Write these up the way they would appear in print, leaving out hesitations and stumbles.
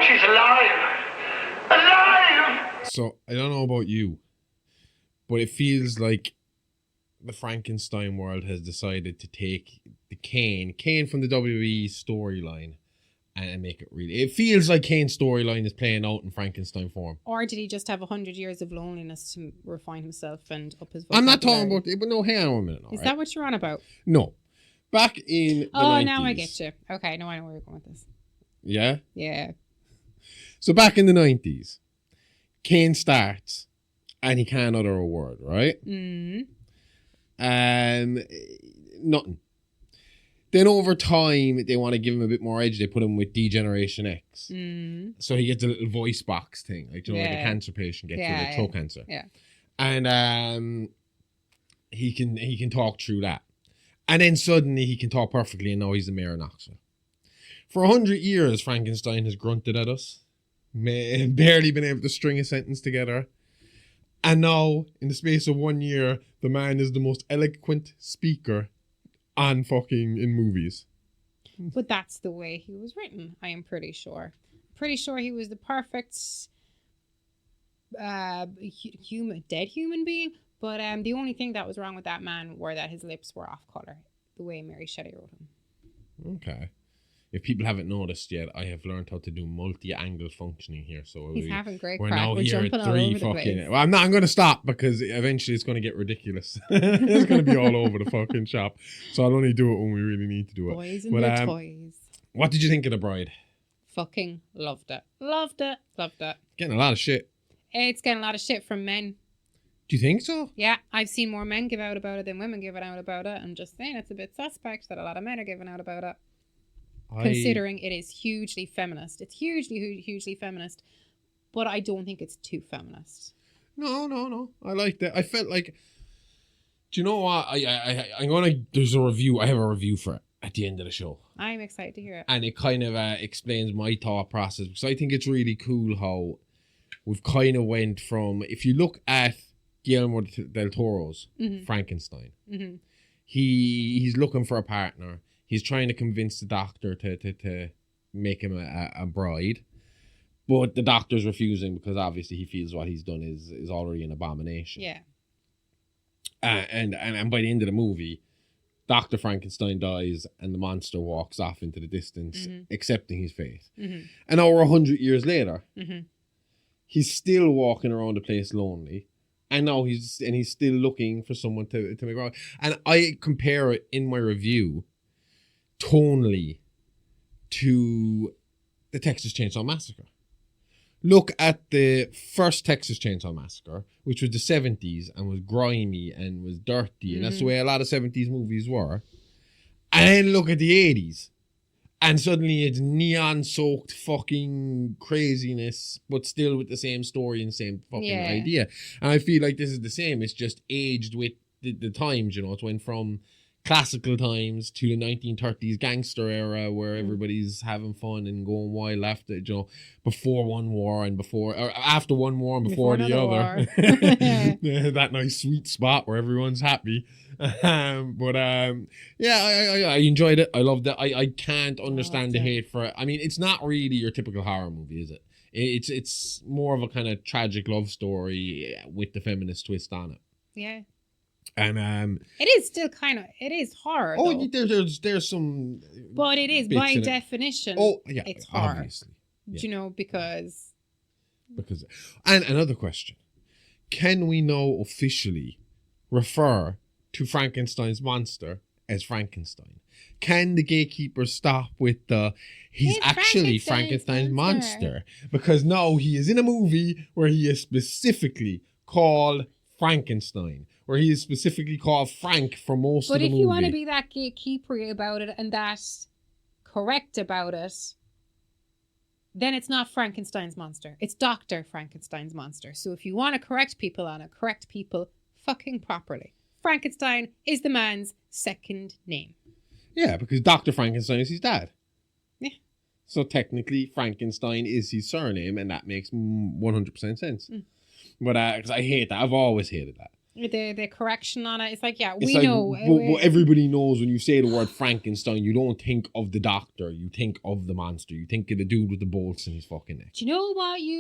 She's alive. Alive! So, I don't know about you, but it feels like the Frankenstein world has decided to take the Kane from the WWE storyline and make it really... It feels like Kane's storyline is playing out in Frankenstein form. Or did he just have 100 years of loneliness to refine himself and up his I'm vocabulary? not talking about it, but no, hang on a minute. Is that what you're on about? No. Back in the 90s. Now I get you. Okay, now I know where you're going with this. Yeah? Yeah. So back in the 90s, Kane starts and he can't utter a word, right? Mm. Nothing. Then over time, they want to give him a bit more edge. They put him with D-Generation X. Mm. So he gets a little voice box thing, like, you know, like a cancer patient gets with like throat cancer. Yeah. And he can talk through that. And then suddenly he can talk perfectly, and now he's the mayor of Knoxville. For 100 years, Frankenstein has grunted at us. Barely been able to string a sentence together. And now, in the space of 1 year, the man is the most eloquent speaker on fucking in movies. But that's the way he was written, I am pretty sure. Pretty sure he was the perfect dead human being. But the only thing that was wrong with that man were that his lips were off colour, the way Mary Shelley wrote him. Okay. If people haven't noticed yet, I have learned how to do multi-angle functioning here. So he's having great we're crack. now We're here jumping at all three over the fucking... place. Well, I'm going to stop because eventually it's going to get ridiculous. It's going to be all over the fucking shop. So I'll only do it when we really need to do it. Boys and their toys. What did you think of The Bride? Fucking loved it. Loved it. Loved it. Getting a lot of shit. It's getting a lot of shit from men. Do you think so? Yeah, I've seen more men give out about it than women give out about it. I'm just saying it's a bit suspect that a lot of men are giving out about it. Considering it is hugely feminist. It's hugely feminist. But I don't think it's too feminist. No. I liked it. I felt like... Do you know what? I'm going to... There's a review. I have a review for it at the end of the show. I'm excited to hear it. And it kind of explains my thought process. Because I think it's really cool how we've kind of went from... If you look at Guillermo del Toro's Frankenstein, he's looking for a partner. He's trying to convince the doctor to make him a bride. But the doctor's refusing because obviously he feels what he's done is already an abomination. Yeah. And by the end of the movie, Dr. Frankenstein dies and the monster walks off into the distance, accepting his fate. And now we're 100 years later. He's still walking around the place lonely. And now he's still looking for someone to make bride. And I compare it in my review tonally to the Texas Chainsaw Massacre. Look at the first Texas Chainsaw Massacre, which was the 70s and was grimy and was dirty, and that's the way a lot of 70s movies were. And then look at the 80s, and suddenly it's neon-soaked fucking craziness, but still with the same story and same fucking idea. And I feel like this is the same. It's just aged with the times, you know. It went from classical times to the 1930s gangster era where everybody's having fun and going wild after, you know, before one war and before, or after one war and before the other. That nice sweet spot where everyone's happy. I enjoyed it. I loved it. I can't understand the hate for it. I mean, it's not really your typical horror movie, is it? It's more of a kind of tragic love story with the feminist twist on it. Yeah. And it is still it is horror. Oh, there's some, but it is by definition. Oh, yeah, it's horror. Obviously, yeah. Do you know because. And another question: can we now officially refer to Frankenstein's monster as Frankenstein? Can the gatekeeper stop with he's actually Frankenstein's monster? Because now he is in a movie where he is specifically called Frankenstein, where he is specifically called Frank for most of the movie. But if you want to be that gatekeeper about it and that correct about it, then it's not Frankenstein's monster. It's Dr. Frankenstein's monster. So if you want to correct people on it, correct people fucking properly. Frankenstein is the man's second name. Yeah, because Dr. Frankenstein is his dad. Yeah. So technically, Frankenstein is his surname, and that makes 100% sense. But because I hate that. I've always hated that. The correction on it. It's like, yeah, It's we like, know. But everybody knows when you say the word Frankenstein, you don't think of the doctor. You think of the monster. You think of the dude with the bolts in his fucking neck. Do you know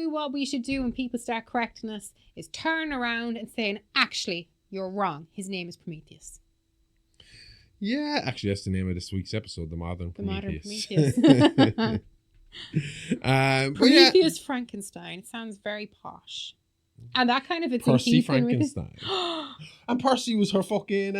what we should do when people start correcting us is turn around and saying, actually, you're wrong. His name is Prometheus. Yeah, actually, that's the name of this week's episode, The Modern Prometheus. Prometheus. Prometheus yeah. Frankenstein. It sounds very posh. And that kind of, it's Percy in keeping Frankenstein. And Percy was her fucking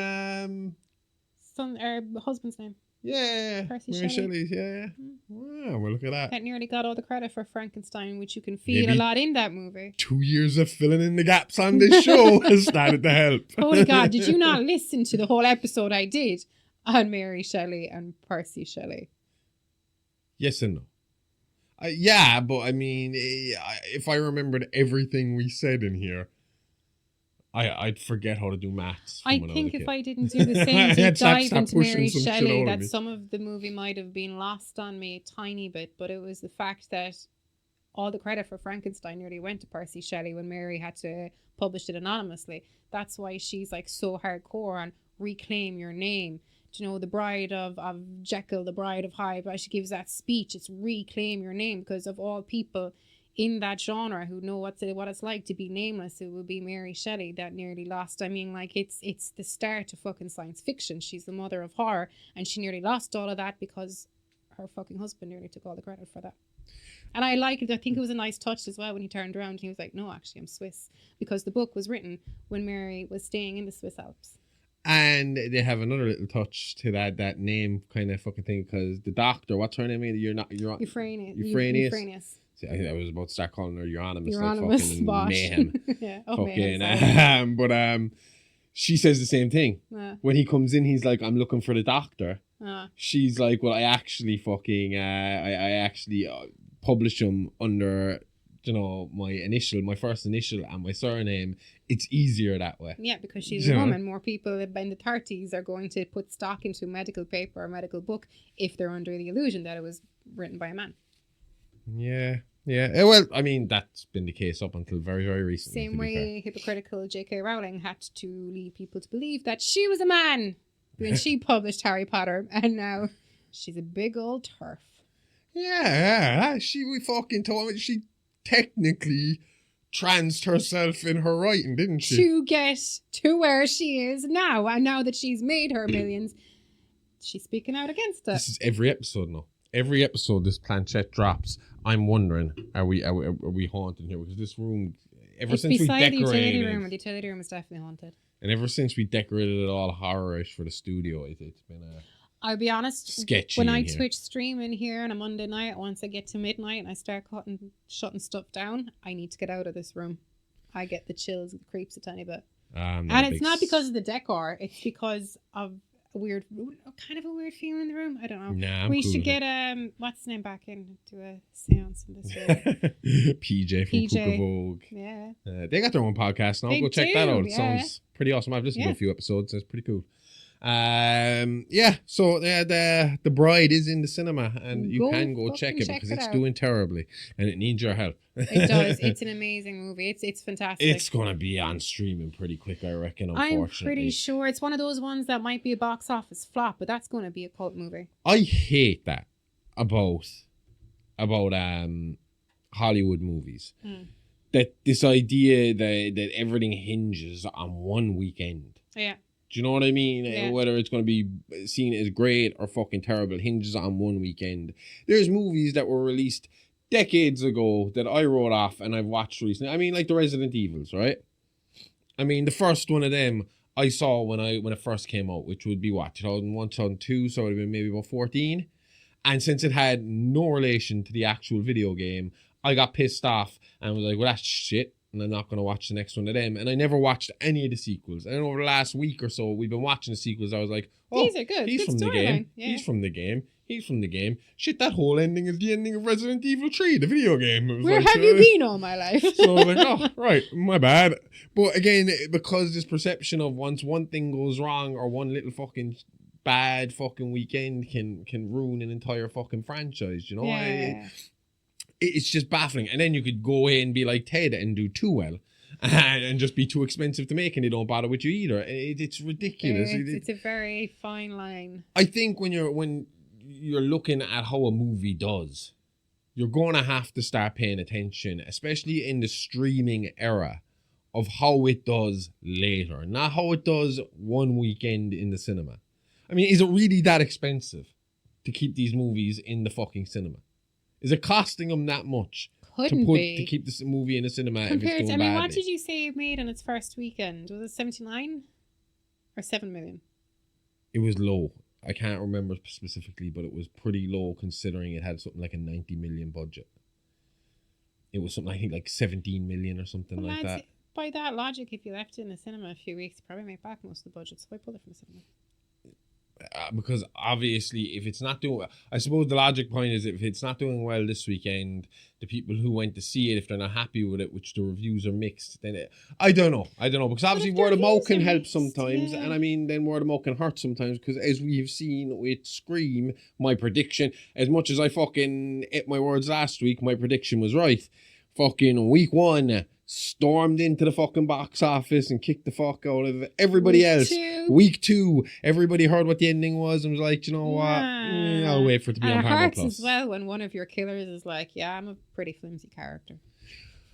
husband's name. yeah, Percy Mary Shelley. Shelley's, yeah. Wow, well, look at that. That nearly got all the credit for Frankenstein, which you can feel Maybe a lot in that movie. 2 years of filling in the gaps on this show has started to help. Holy God, did you not listen to the whole episode I did on Mary Shelley and Percy Shelley? Yes and no. Yeah, but I mean, if I remembered everything we said in here, I'd forget how to do maths. I think if I didn't do the same deep dive into Mary Shelley, that some of the movie might have been lost on me a tiny bit, but it was the fact that all the credit for Frankenstein nearly went to Percy Shelley when Mary had to publish it anonymously. That's why she's like so hardcore on reclaim your name. Do you know, the bride of Jekyll, the bride of Hyde, she gives that speech. It's reclaim your name, because of all people in that genre who know what it's like to be nameless, it would be Mary Shelley that nearly lost. I mean, like, it's the start of fucking science fiction. She's the mother of horror, and she nearly lost all of that because her fucking husband nearly took all the credit for that. And I like it. I think it was a nice touch as well when he turned around and he was like, no, actually, I'm Swiss, because the book was written when Mary was staying in the Swiss Alps. And they have another little touch to that name kind of fucking thing, because the doctor, what's her name? Euphrates. See, I was about to start calling her Euronymous. Euronymous, fucking Bosch. mayhem. Yeah. Oh, fucking, mayhem. but she says the same thing. When he comes in, he's like, I'm looking for the doctor. She's like, well, I actually fucking, I actually publish him under, you know, my first initial and my surname. It's easier that way. Yeah, because she's a woman. More people in the 30s are going to put stock into medical paper or medical book if they're under the illusion that it was written by a man. Yeah. Well, I mean, that's been the case up until very, very recently. Same way hypocritical J.K. Rowling had to lead people to believe that she was a man when she published Harry Potter, and now she's a big old turf. Yeah. We fucking told me she technically transed herself in her writing, didn't she? To get to where she is now. And now that she's made her millions, she's speaking out against it. This is every episode now. Every episode this planchette drops, I'm wondering, are we haunted here? Because this room, since we decorated the utility room is definitely haunted. And ever since we decorated it all horror-ish for the studio, it's been I'll be honest, sketchy when I Twitch stream in here on a Monday night, once I get to midnight and I start shutting stuff down, I need to get out of this room. I get the chills and the creeps a tiny bit. And it's not because of the decor, it's because of a weird feeling in the room. I don't know. Nah, we should get what's his name back in to do a seance in this room. PJ from Cuckoo Vogue. Yeah. They got their own podcast now. Go check that out. It sounds pretty awesome. I've listened to a few episodes. It's pretty cool. So the Bride is in the cinema, and you can go check it because it's doing terribly and it needs your help. It does. It's an amazing movie. It's fantastic. It's gonna be on streaming pretty quick, I reckon. Unfortunately, I'm pretty sure it's one of those ones that might be a box office flop, but that's going to be a cult movie. I hate that about Hollywood movies. That this idea that everything hinges on one weekend. Yeah. Do you know what I mean? Yeah. Whether it's going to be seen as great or fucking terrible hinges on one weekend. There's movies that were released decades ago that I wrote off and I've watched recently. I mean, like the Resident Evils, right? I mean, the first one of them I saw when it first came out, which would be what, 2001, 2002, so it would have been maybe about 14. And since it had no relation to the actual video game, I got pissed off and was like, well, that's shit. And I'm not going to watch the next one of them. And I never watched any of the sequels. And over the last week or so, we've been watching the sequels. I was like, oh, these are good. He's from the game. Yeah. He's from the game. He's from the game. Shit, that whole ending is the ending of Resident Evil 3, the video game. Where have you been all my life? So I was like, oh, right, my bad. But again, because this perception of once one thing goes wrong or one little fucking bad fucking weekend can ruin an entire fucking franchise, you know? Yeah. It's just baffling. And then you could go in and be like Ted and do too well. and just be too expensive to make, and they don't bother with you either. It's ridiculous. It's a very fine line. I think when you're looking at how a movie does, you're going to have to start paying attention, especially in the streaming era, of how it does later, not how it does one weekend in the cinema. I mean, is it really that expensive to keep these movies in the fucking cinema? Is it costing them that much to keep this movie in the cinema if it's doing badly? What did you say it made on its first weekend? Was it 79 or 7 million? It was low. I can't remember specifically, but it was pretty low considering it had something like a 90 million budget. It was something, I think, like 17 million or something like that. By that logic, if you left it in the cinema a few weeks, you probably make back most of the budget. So why pull it from the cinema? Because obviously, if it's not doing, I suppose the logic point is if it's not doing well this weekend, the people who went to see it, if they're not happy with it, which the reviews are mixed, then I don't know, because obviously word of mouth can help sometimes, and I mean then word of mouth can hurt sometimes, because as we have seen with Scream, my prediction, as much as I fucking ate my words last week, my prediction was right. Fucking week 1. Stormed into the fucking box office and kicked the fuck out of everybody else. Week 2, everybody heard what the ending was and was like, you know what? I'll wait for it to be on Paramount Plus. It hurts as well when one of your killers is like, yeah, I'm a pretty flimsy character.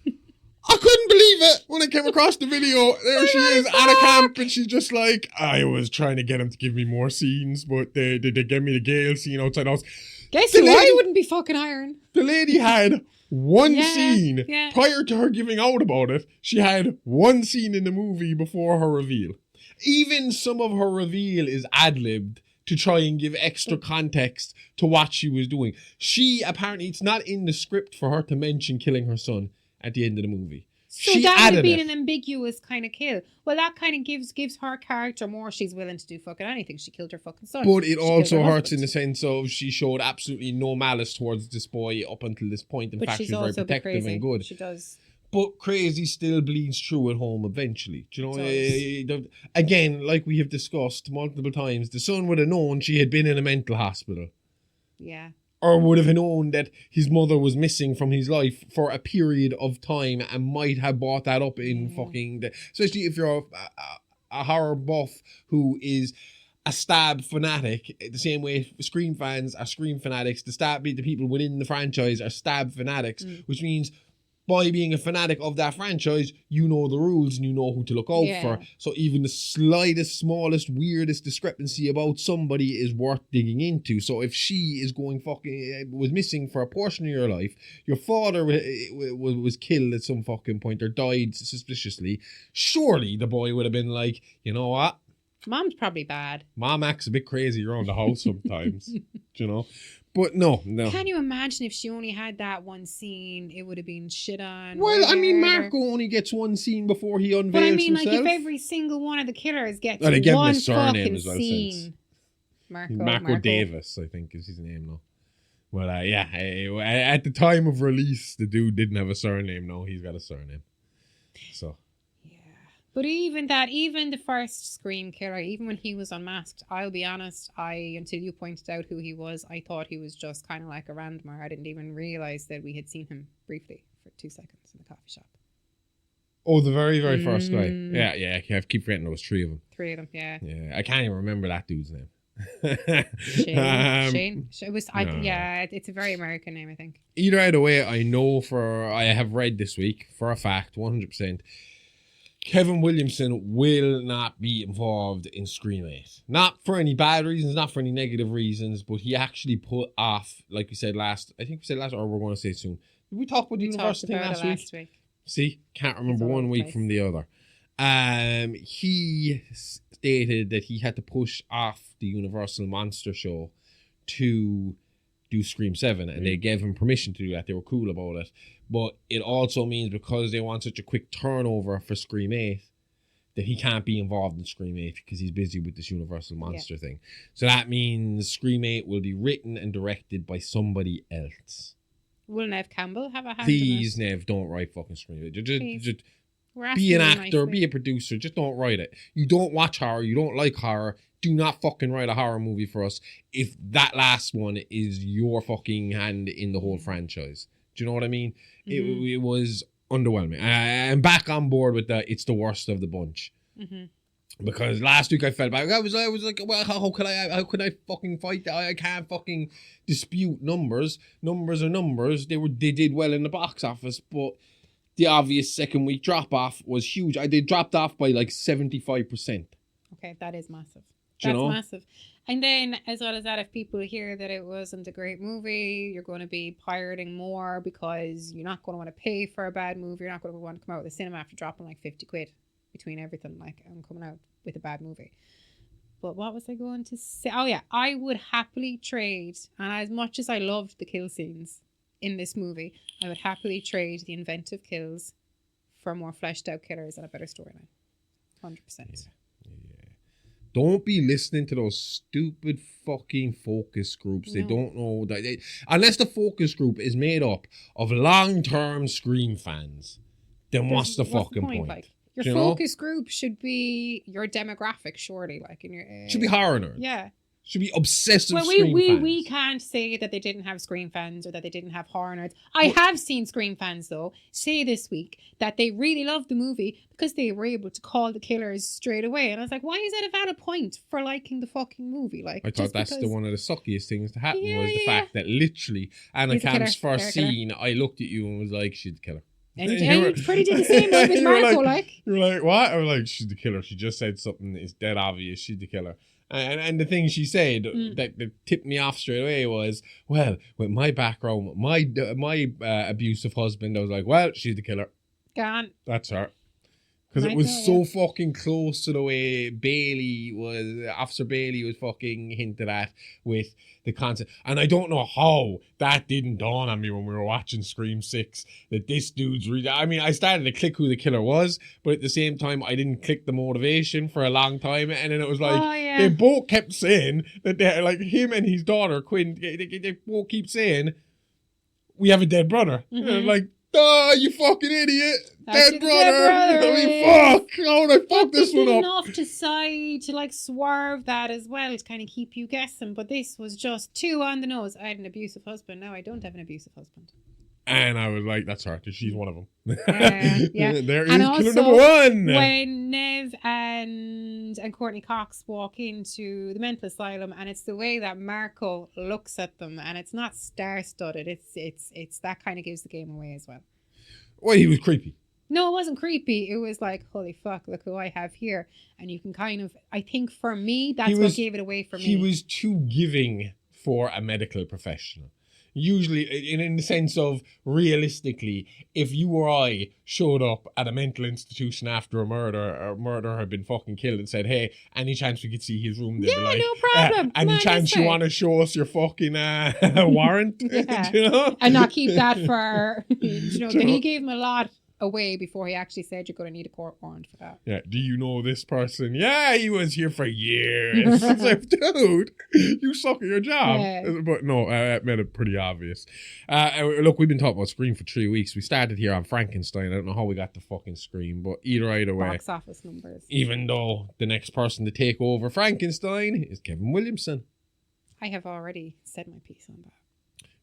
I couldn't believe it when I came across the video. There she is at a camp, and she's just like, I was trying to get him to give me more scenes, but they gave me the Gale scene outside the house. Guess who I wouldn't be fucking hiring? The lady had one scene prior to her giving out about it. She had one scene in the movie before her reveal. Even some of her reveal is ad-libbed to try and give extra context to what she was doing. She apparently, it's not in the script for her to mention killing her son at the end of the movie. So she that would have been an ambiguous kind of kill. Well, that kind of gives her character more. She's willing to do fucking anything. She killed her fucking son. But it also hurts in the sense of she showed absolutely no malice towards this boy up until this point. In fact, she's very protective and good. She does. But crazy still bleeds through at home eventually. Do you know? Again, like we have discussed multiple times, the son would have known she had been in a mental hospital. Yeah. Or would have known that his mother was missing from his life for a period of time and might have brought that up in fucking... Especially if you're a horror buff who is a stab fanatic, the same way Scream fans are Scream fanatics, the people within the franchise are stab fanatics, which means by being a fanatic of that franchise, you know the rules and you know who to look out for. So even the slightest, smallest, weirdest discrepancy about somebody is worth digging into. So if she is was missing for a portion of your life, your father was killed at some fucking point or died suspiciously, surely the boy would have been like, you know what? Mom's probably bad. Mom acts a bit crazy around the house sometimes, you know? But no. Can you imagine if she only had that one scene, it would have been shit on? Well, I mean, Marco only gets one scene before he unveils himself. But I mean, himself. Like, if every single one of the killers gets one fucking scene. Marco Davis, I think, is his name now. Well, at the time of release, the dude didn't have a surname. No, he's got a surname. So... But even the first Scream killer, even when he was unmasked, I'll be honest, until you pointed out who he was, I thought he was just kind of like a randomer. I didn't even realise that we had seen him briefly for 2 seconds in the coffee shop. Oh, the very, very first guy. Yeah, I keep forgetting there was 3 of them. 3 of them, yeah. Yeah, I can't even remember that dude's name. Shane. It was, it's a very American name, I think. Either way, I have read this week, for a fact, 100%, Kevin Williamson will not be involved in Scream 8. Not for any bad reasons, not for any negative reasons, but he actually put off, like we said last, or we're going to say soon. Did we talk about the Universal thing last week? See, can't remember one week from the other. He stated that he had to push off the Universal Monster Show to do Scream 7, and they gave him permission to do that. They were cool about it. But it also means because they want such a quick turnover for Scream 8 that he can't be involved in Scream 8 because he's busy with this Universal Monster thing. So that means Scream 8 will be written and directed by somebody else. Will Neve Campbell have a hand Please, Neve, don't write fucking Scream 8. Just be an actor, be a producer. Just don't write it. You don't watch horror. You don't like horror. Do not fucking write a horror movie for us if that last one is your fucking hand in the whole franchise. Do you know what I mean? Mm-hmm. It was underwhelming. I'm back on board with it's the worst of the bunch. Mm-hmm. Because last week I felt back. I was like, well, how could I fucking fight that? I can't fucking dispute numbers. Numbers are numbers. They did well in the box office, but the obvious second week drop off was huge. They dropped off by like 75%. Okay, that is massive. Do you know? Massive. And then, as well as that, if people hear that it wasn't a great movie, you're going to be pirating more because you're not going to want to pay for a bad movie. You're not going to want to come out of the cinema after dropping like 50 quid between everything, like, and coming out with a bad movie. But what was I going to say? Oh, yeah. I would happily trade, and as much as I loved the kill scenes in this movie, I would happily trade the inventive kills for more fleshed out killers and a better storyline. 100%. Yeah. Don't be listening to those stupid fucking focus groups. They don't know that unless the focus group is made up of long-term Scream fans, then what's the fucking point? Like, your focus group should be your demographic, surely. Like in your should be horror nerds. Yeah. Should be obsessive well, Scream fans. We can't say that they didn't have Scream fans or that they didn't have horror nerds. I have seen Scream fans, though, say this week that they really loved the movie because they were able to call the killers straight away. And I was like, why is that a valid point for liking the fucking movie? Like, I thought that's one of the suckiest things to happen was the fact that literally Anna Camp's first scene, I looked at you and was like, she's the killer. And you pretty did the same with Marco, like. You were like, what? I was like, she's the killer. She just said something that is dead obvious. She's the killer. And the thing she said that tipped me off straight away was, well, with my background, my abusive husband, I was like, well, she's the killer. Gone. That's her. Because it was so fucking close to the way Officer Bailey was fucking hinted at with the concept. And I don't know how that didn't dawn on me when we were watching Scream 6, that this dude's really... I mean, I started to click who the killer was, but at the same time, I didn't click the motivation for a long time. And then it was like, they both kept saying that they're like, him and his daughter, Quinn, they both keep saying, we have a dead brother. Mm-hmm. And I'm like, oh, you fucking idiot. Dead brother. I mean, fuck. How would I fuck this one up? Enough to like swerve that as well to kind of keep you guessing. But this was just too on the nose. I had an abusive husband. Now I don't have an abusive husband. And I was like, that's her. She's one of them. Yeah. There is killer number one. When Nev and Courtney Cox walk into the mental asylum, and it's the way that Marco looks at them, and it's not star-studded. It's that kind of gives the game away as well. Well, he was creepy. No, it wasn't creepy. It was like, holy fuck, look who I have here. And you can kind of, I think for me, that's what gave it away for me. He was too giving for a medical professional. Usually, in the sense of, realistically, if you or I showed up at a mental institution after a murder had been fucking killed and said, hey, any chance we could see his room? Yeah, like, no problem. Any chance you want to show us your fucking warrant? Yeah. You know? And not keep that for, he gave him a lot away before he actually said you're going to need a court warrant for that. Yeah. Do you know this person? Yeah, he was here for years. It's like, dude, you suck at your job. Yeah. But no, that made it pretty obvious. Look, we've been talking about Scream for 3 weeks. We started here on Frankenstein. I don't know how we got to fucking Scream, but either way. Box office numbers. Even though the next person to take over Frankenstein is Kevin Williamson. I have already said my piece on that.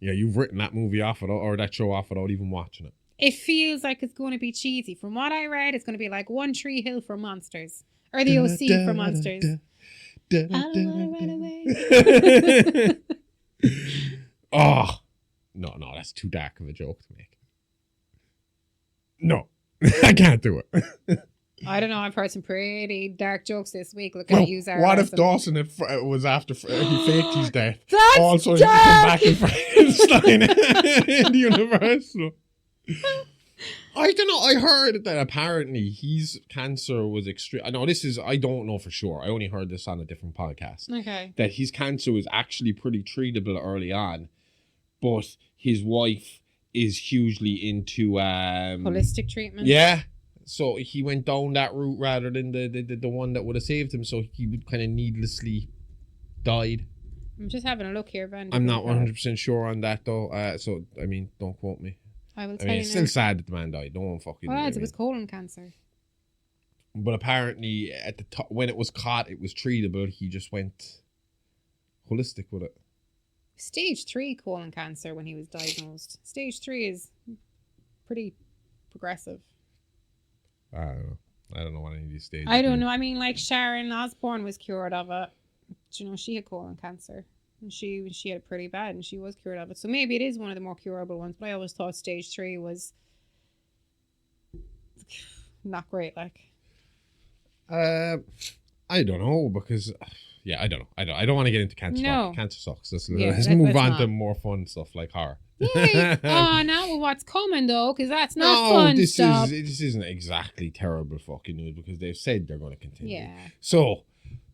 Yeah, you've written that movie off or that show off without even watching it. It feels like it's going to be cheesy. From what I read, it's going to be like One Tree Hill for monsters. Or the OC for monsters. I don't want to run away. Oh. No, that's too dark of a joke to make. No. I can't do it. I don't know. I've heard some pretty dark jokes this week. Looking at you, Zara. What if Dawson was after he faked his death? That's also, he come back in Frankenstein in the Universal. I don't know. I heard that apparently his cancer was extreme. I know I don't know for sure. I only heard this on a different podcast. Okay. That his cancer was actually pretty treatable early on, but his wife is hugely into holistic treatment. Yeah. So he went down that route rather than the one that would have saved him. So he would kind of needlessly died. I'm just having a look here, Van. I'm not 100% sure on that though. So I mean, don't quote me. I will tell you. It's still sad that the man died. No one fucking. Well, it was colon cancer. But apparently, at the top, when it was caught, it was treatable. He just went holistic with it. Stage 3 colon cancer when he was diagnosed. Stage 3 is pretty progressive. I don't know. I don't know what any of these stages. I don't know. I mean, like Sharon Osbourne was cured of it. You know, she had colon cancer. And she had it pretty bad, and she was cured of it. So maybe it is one of the more curable ones. But I always thought stage 3 was not great. Like, I don't know because, I don't know. I don't want to get into cancer. No. Cancer sucks. Let's let's move on not. to more fun stuff like horror. Yay! Oh, now what's coming though? Because that's not fun this stuff. this isn't exactly terrible fucking news because they've said they're going to continue. Yeah. So,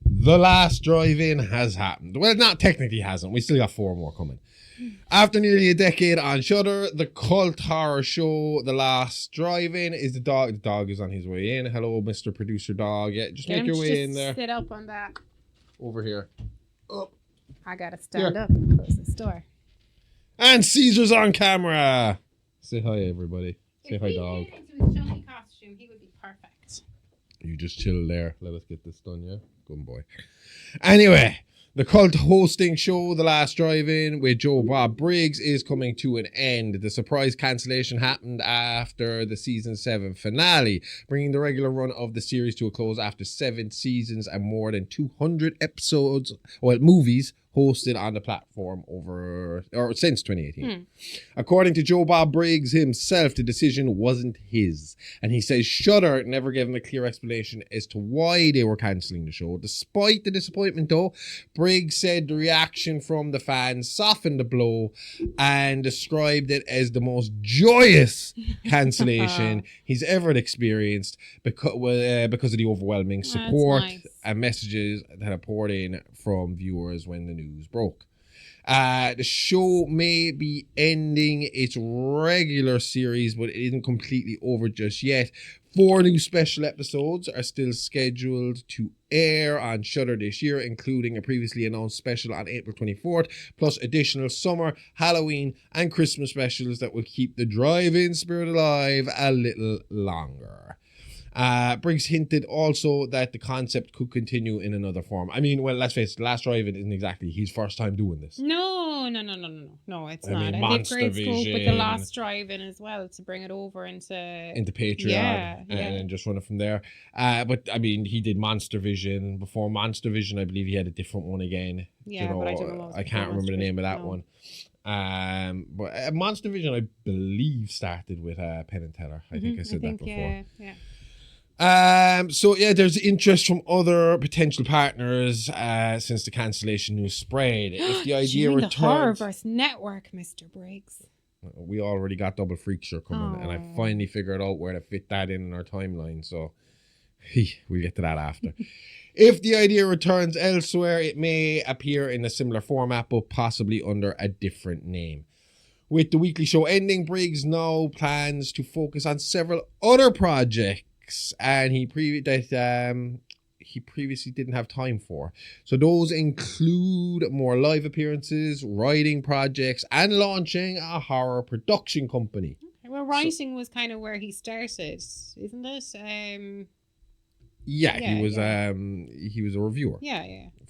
the last drive-in has happened. Well, not technically hasn't. We still got 4 more coming. After nearly a decade on Shudder, the cult horror show The Last Drive-In is the dog. The dog is on his way in. Hello, Mr. Producer Dog. Yeah, just make your way in there. Sit up on that. Over here. Up. I gotta stand up and close this door. And Caesar's on camera. Say hi, everybody. Say hi, dog. If he get into his chunky costume, he would be perfect. You just chill there. Let us get this done, yeah? Good boy. Anyway, the cult hosting show, The Last Drive-In, with Joe Bob Briggs, is coming to an end. The surprise cancellation happened after the season 7 finale, bringing the regular run of the series to a close after 7 seasons and more than 200 episodes, movies, hosted on the platform since 2018. According to Joe Bob Briggs himself, the decision wasn't his. And he says Shudder never gave him a clear explanation as to why they were cancelling the show. Despite the disappointment though, Briggs said the reaction from the fans softened the blow and described it as the most joyous cancellation he's ever experienced because of the overwhelming support and messages that have poured in from viewers when the news broke. The show may be ending its regular series, but it isn't completely over just yet. 4 new special episodes are still scheduled to air on Shudder this year, including a previously announced special on April 24th, plus additional summer, Halloween, and Christmas specials that will keep the drive-in spirit alive a little longer. Briggs hinted also that the concept could continue in another form. I mean, well, let's face it, Last Drive-In isn't exactly his first time doing this. No, it's not. Mean, And Monster they've great scope with the Vision. Last Drive-In as well to bring it over into Patreon and just run it from there. But I mean, he did Monster Vision. Before Monster Vision, I believe he had a different one again. Yeah, but I don't know. I can't remember the name of that one. But Monster Vision, I believe, started with Penn and Teller. I think I said that before. Yeah. So yeah, there's interest from other potential partners since the cancellation news spread. If the idea Join returns, the Horrorverse network, Mr. Briggs. we already got Double Freak Show coming, and I finally figured out where to fit that in our timeline. So we'll get to that after. If the idea returns elsewhere, it may appear in a similar format, but possibly under a different name. With the weekly show ending, Briggs now plans to focus on several other projects. And he previously didn't have time for. So those include more live appearances, writing projects, and launching a horror production company. Well, writing was kind of where he started, isn't it? He was a reviewer.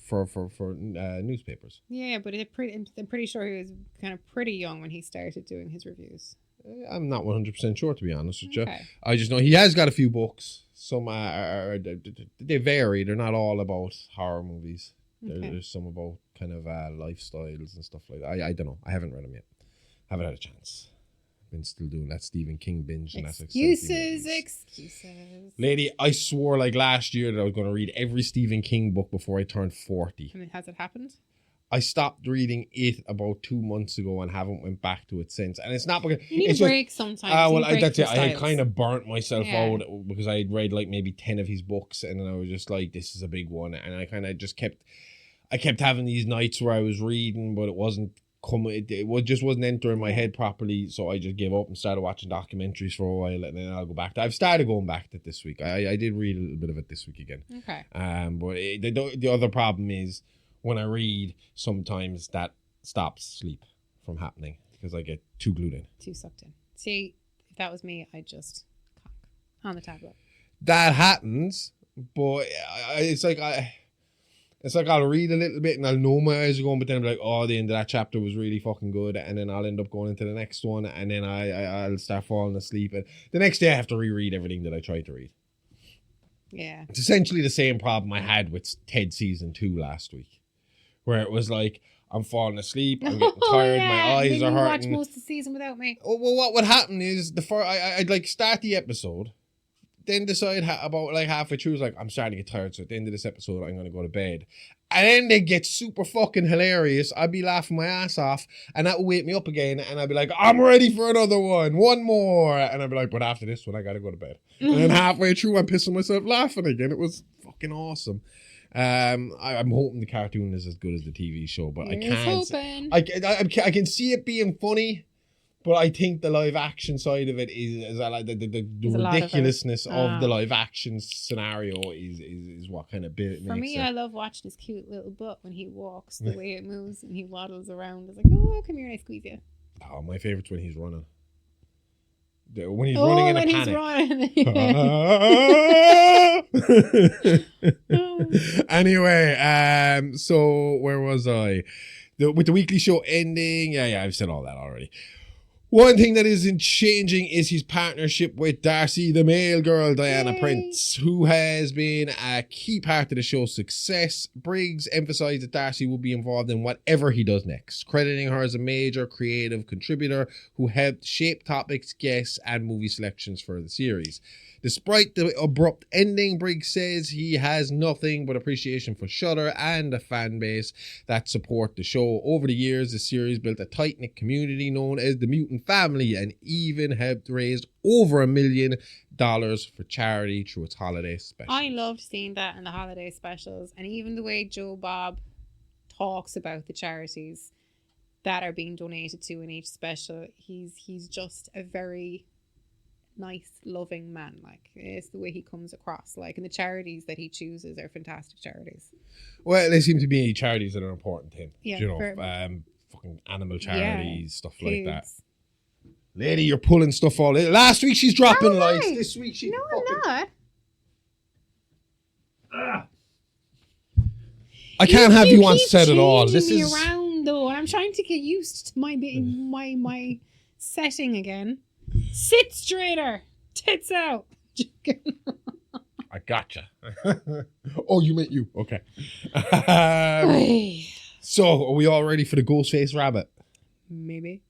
For newspapers. Yeah, but I'm pretty sure he was kind of pretty young when he started doing his reviews. I'm not 100% sure, to be honest with you. Okay. I just know he has got a few books. Some they vary. They're not all about horror movies. Okay. There's some about kind of lifestyles and stuff like that. I don't know. I haven't read them yet. Haven't had a chance. Been still doing that Stephen King binge. Excuses. Lady, I swore like last year that I was going to read every Stephen King book before I turned 40. I mean, has it happened? I stopped reading it about 2 months ago and haven't went back to it since. And it's not because you need a break sometimes. That's it. I had kind of burnt myself out because I had read like maybe 10 of his books, and then I was just like, this is a big one. And I kind of just kept having these nights where I was reading, but it wasn't coming. It just wasn't entering my head properly. So I just gave up and started watching documentaries for a while, and then I'll go back. I've started going back to it this week. I did read a little bit of it this week again. Okay. But the other problem is, when I read, sometimes that stops sleep from happening because I get too glued in. Too sucked in. See, if that was me, I'd just cock on the tablet. That happens, but it's like It's like I'll read a little bit and I'll know my eyes are going, but then I'm like, oh, the end of that chapter was really fucking good, and then I'll end up going into the next one, and then I'll start falling asleep, and the next day I have to reread everything that I tried to read. Yeah. It's essentially the same problem I had with Ted season 2 last week, where it was like, I'm falling asleep, I'm getting tired, my eyes are hurting. You watch most of the season without me. Oh, well, what would happen is I'd like start the episode, then decide about like halfway through, like, I'm starting to get tired, so at the end of this episode, I'm going to go to bed. And then they get super fucking hilarious. I'd be laughing my ass off, and that would wake me up again, and I'd be like, I'm ready for another one more. And I'd be like, but after this one, I got to go to bed. And then halfway through, I'm pissing myself laughing again. It was fucking awesome. I'm hoping the cartoon is as good as the TV show, but I can't. I can see it being funny, but I think the live action side of it is like the ridiculousness of the live action scenario is what kind of bit. For me, it. I love watching his cute little butt when he walks, the way it moves and he waddles around. It's like, oh, come here, I squeeze you. Oh, my favorite's when he's running. When he's running in a panic. Anyway, so where was I? With the weekly show ending, yeah, I've said all that already. One thing that isn't changing is his partnership with Darcy, the male girl, Diana Prince, who has been a key part of the show's success. Briggs emphasized that Darcy will be involved in whatever he does next, crediting her as a major creative contributor who helped shape topics, guests, and movie selections for the series. Despite the abrupt ending, Briggs says he has nothing but appreciation for Shudder and the fan base that support the show. Over the years, the series built a tight-knit community known as the Mutant Family and even helped raise over $1 million for charity through its holiday specials. I loved seeing that in the holiday specials, and even the way Joe Bob talks about the charities that are being donated to in each special. He's just a very nice, loving man. Like, it's the way he comes across. Like, and the charities that he chooses are fantastic charities. Well, they seem to be charities that are important to him. Yeah, you know, very fucking animal charities, stuff kids. like that. Lady, you're pulling stuff all in. Last week she's dropping lights. Right. This week she's I'm not. I can't have you on set at all. This This is around though, and I'm trying to get used to my setting again. Sit straighter, tits out. I gotcha. Oh, you meant you. Okay. So, are we all ready for the Ghostface Rabbit? Maybe.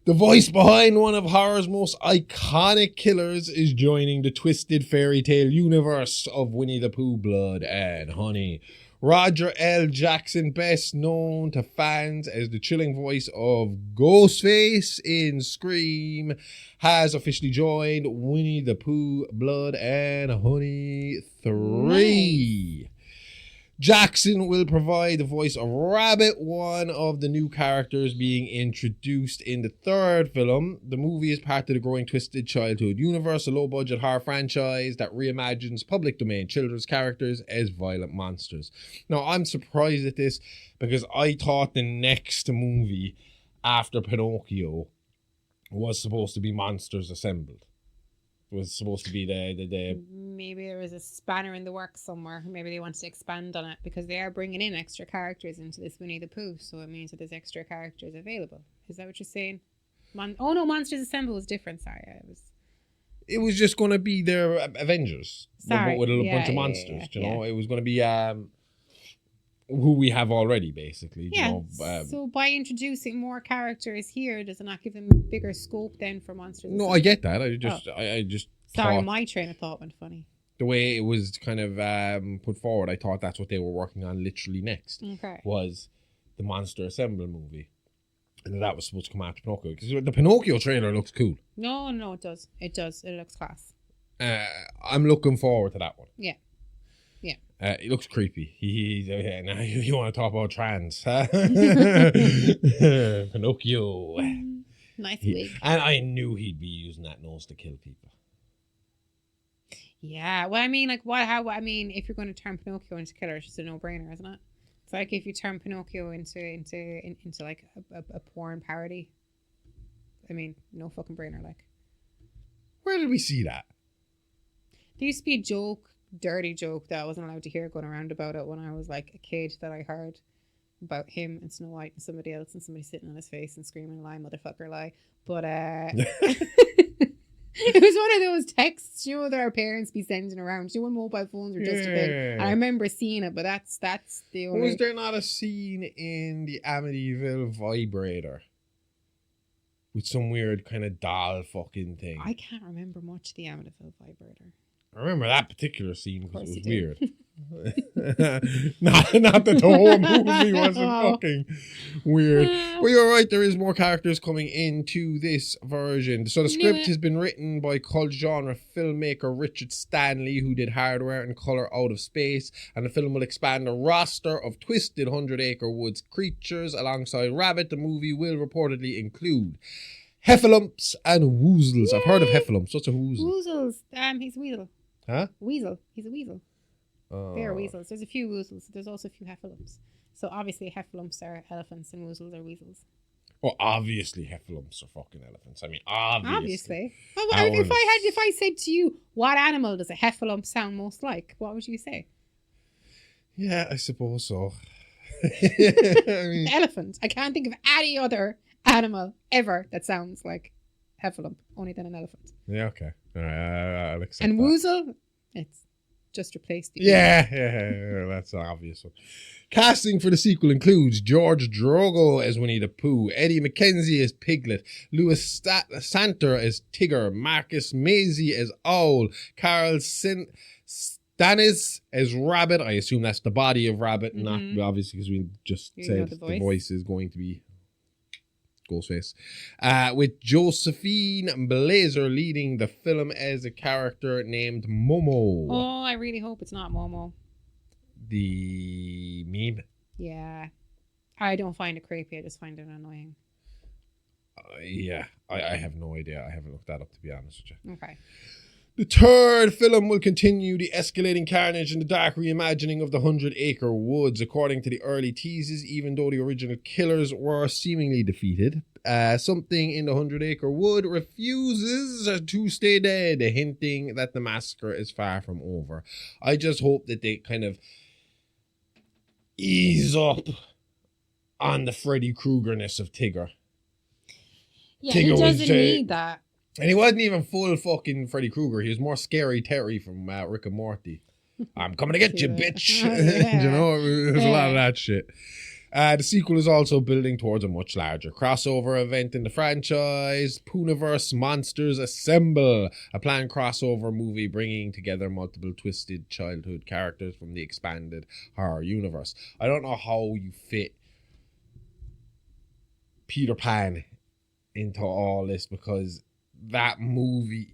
The voice behind one of horror's most iconic killers is joining the twisted fairy tale universe of Winnie the Pooh, Blood and Honey. Roger L. Jackson, best known to fans as the chilling voice of Ghostface in Scream, has officially joined Winnie the Pooh, Blood and Honey 3. Nice. Jackson will provide the voice of Rabbit, one of the new characters being introduced in the third film. The movie is part of the growing Twisted Childhood universe, a low-budget horror franchise that reimagines public domain children's characters as violent monsters. Now, I'm surprised at this because I thought the next movie after Pinocchio was supposed to be Monsters Assembled. It was supposed to be the Maybe there was a spanner in the works somewhere. Maybe they wanted to expand on it because they are bringing in extra characters into this Winnie the Pooh, so it means that there's extra characters available. Is that what you're saying? Oh no, Monsters Assemble was different. Sorry, It was just going to be their Avengers, Sorry. with a bunch of monsters. You know, it was going to be who we have already, basically. Yeah. You know, so by introducing more characters here, does it not give them bigger scope then for Monsters? No, I get that. I just sorry, my train of thought went funny. The way it was kind of put forward, I thought that's what they were working on literally next. Okay. Was the Monster Assemble movie. And that was supposed to come after Pinocchio. Because the Pinocchio trailer looks cool. No, it does. It does. It looks class. I'm looking forward to that one. Yeah. Yeah. It looks creepy. Now you want to talk about trans. Pinocchio. Nice wig. And I knew he'd be using that nose to kill people. Yeah. Well, I mean, like, if you're going to turn Pinocchio into killer, it's just a no-brainer, isn't it? It's like if you turn Pinocchio into like a porn parody. I mean, no fucking brainer, like. Where did we see that? There used to be a joke dirty joke that I wasn't allowed to hear going around about it when I was like a kid that I heard about him and Snow White and somebody else and somebody sitting on his face and screaming, lie, motherfucker, lie. But it was one of those texts, you know, that our parents be sending around. You know, when mobile phones were just a thing. And I remember seeing it, but that's the only... Was there not a scene in the Amityville Vibrator with some weird kind of doll fucking thing? I can't remember much of the Amityville Vibrator. I remember that particular scene because it was weird. did. not that the whole movie wasn't fucking weird. But you're right, there is more characters coming into this version. So the script has been written by cult genre filmmaker Richard Stanley, who did Hardware and Color Out of Space, and the film will expand a roster of twisted 100 Acre Woods creatures alongside Rabbit. The movie will reportedly include heffalumps and woozles. I've heard of heffalumps. What's a woozle? Woozles. He's a weasel. Huh? Weasel. He's a weasel. They are weasels. There's a few woozles. There's also a few heffalumps. So obviously heffalumps are elephants and woozles are weasels. Well, obviously heffalumps are fucking elephants. I mean, obviously. Well, if I said to you, what animal does a heffalump sound most like? What would you say? Yeah, I suppose so. I Elephant. I can't think of any other animal ever that sounds like heffalump, only than an elephant. Yeah, okay. All right, I'll accept and that. woozle, it's just replaced the yeah, that's an obvious one. Casting for the sequel includes George Drogo as Winnie the Pooh, Eddie McKenzie as Piglet, Louis Santer as Tigger, Marcus Maisie as Owl, Carl Stannis as Rabbit. I assume that's the body of Rabbit, not obviously because we just said the voice is going to be Ghostface. With Josephine Blazer leading the film as a character named Momo. Oh, I really hope it's not Momo. The meme? Yeah. I don't find it creepy. I just find it annoying. Yeah. I have no idea. I haven't looked that up, to be honest with you. Okay. The third film will continue the escalating carnage and the dark reimagining of the 100 Acre Woods. According to the early teases, even though the original killers were seemingly defeated, something in the 100 Acre Wood refuses to stay dead, hinting that the massacre is far from over. I just hope that they kind of ease up on the Freddy Krueger-ness of Tigger. Yeah, Tigger he doesn't need that. And he wasn't even full fucking Freddy Krueger. He was more Scary Terry from Rick and Morty. I'm coming to get you, bitch. Yeah. You know, there's a lot of that shit. The sequel is also building towards a much larger crossover event in the franchise. Poohniverse Monsters Assemble, a planned crossover movie bringing together multiple twisted childhood characters from the expanded horror universe. I don't know how you fit Peter Pan into all this, because that movie,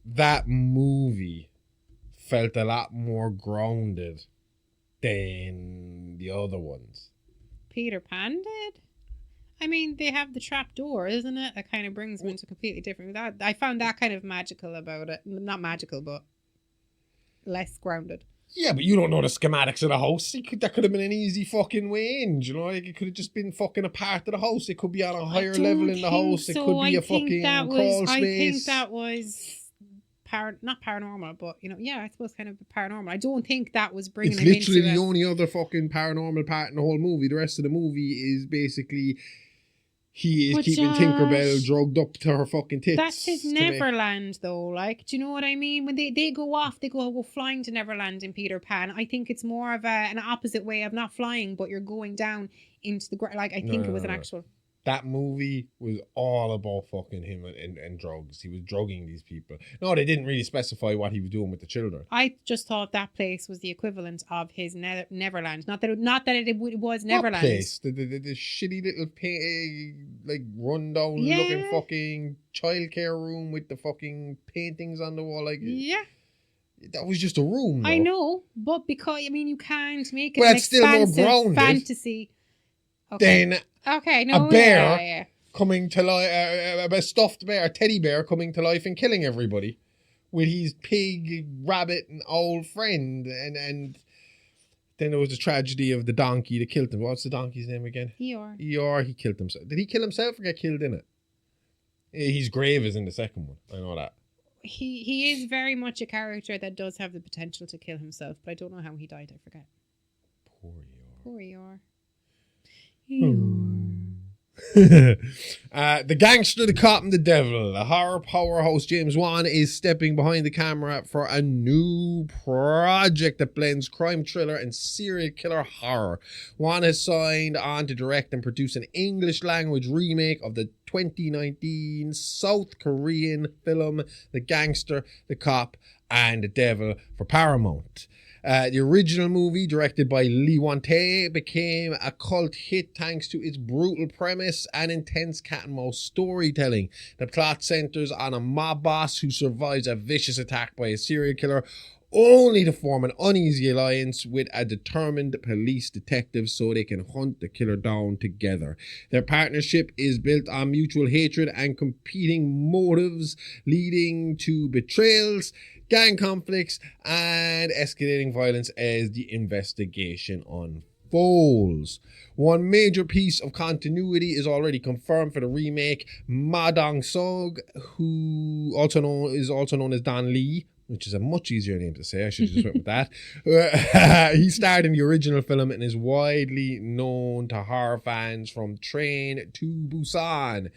that movie felt a lot more grounded than the other ones. Peter Pan did? I mean, they have the trap door, isn't it? That kind of brings me into completely different. I found that kind of magical about it. Not magical, but less grounded. Yeah, but you don't know the schematics of the house. That could have been an easy fucking way in, you know? Like, it could have just been fucking a part of the house. It could be on a higher level in the house. So. It could be a fucking crawl space. I think that was not paranormal, but, you know, yeah, I suppose kind of paranormal. I don't think that was bringing him into it. It's literally the only other fucking paranormal part in the whole movie. The rest of the movie is basically he is keeping Tinkerbell drugged up to her fucking tits. That's his Neverland, though. Like, do you know what I mean? When they go off, they go flying to Neverland in Peter Pan. I think it's more of an opposite way of not flying, but you're going down into the ground. Like, I think it was an actual... That movie was all about fucking him and drugs. He was drugging these people. No, they didn't really specify what he was doing with the children. I just thought that place was the equivalent of his Neverland. Not that it was Neverland. What place? The shitty little like rundown looking fucking childcare room with the fucking paintings on the wall. Like, yeah. That was just a room, though. I know, but because, I mean, you can't make it an expansive still more grounded fantasy. Okay. Then a bear coming to life, a stuffed bear, a teddy bear coming to life and killing everybody with his pig, rabbit, and old friend. And then there was the tragedy of the donkey that killed him. What's the donkey's name again? Eeyore. He killed himself. Did he kill himself or get killed in it? His grave is in the second one. I know that. he is very much a character that does have the potential to kill himself, but I don't know how he died. I forget. Poor Eeyore. Poor Eeyore. The Gangster, the Cop, and the Devil. The horror powerhouse James Wan is stepping behind the camera for a new project that blends crime thriller and serial killer horror. Wan has signed on to direct and produce an English language remake of the 2019 South Korean film The Gangster, the Cop, and the Devil for Paramount. The original movie, directed by Lee Wan-tae, became a cult hit thanks to its brutal premise and intense cat-and-mouse storytelling. The plot centers on a mob boss who survives a vicious attack by a serial killer, only to form an uneasy alliance with a determined police detective so they can hunt the killer down together. Their partnership is built on mutual hatred and competing motives, leading to betrayals, gang conflicts, and escalating violence as the investigation unfolds. One major piece of continuity is already confirmed for the remake. Ma Dong-seok, who is also known as Don Lee, which is a much easier name to say. I should have just went with that. He starred in the original film and is widely known to horror fans from Train to Busan.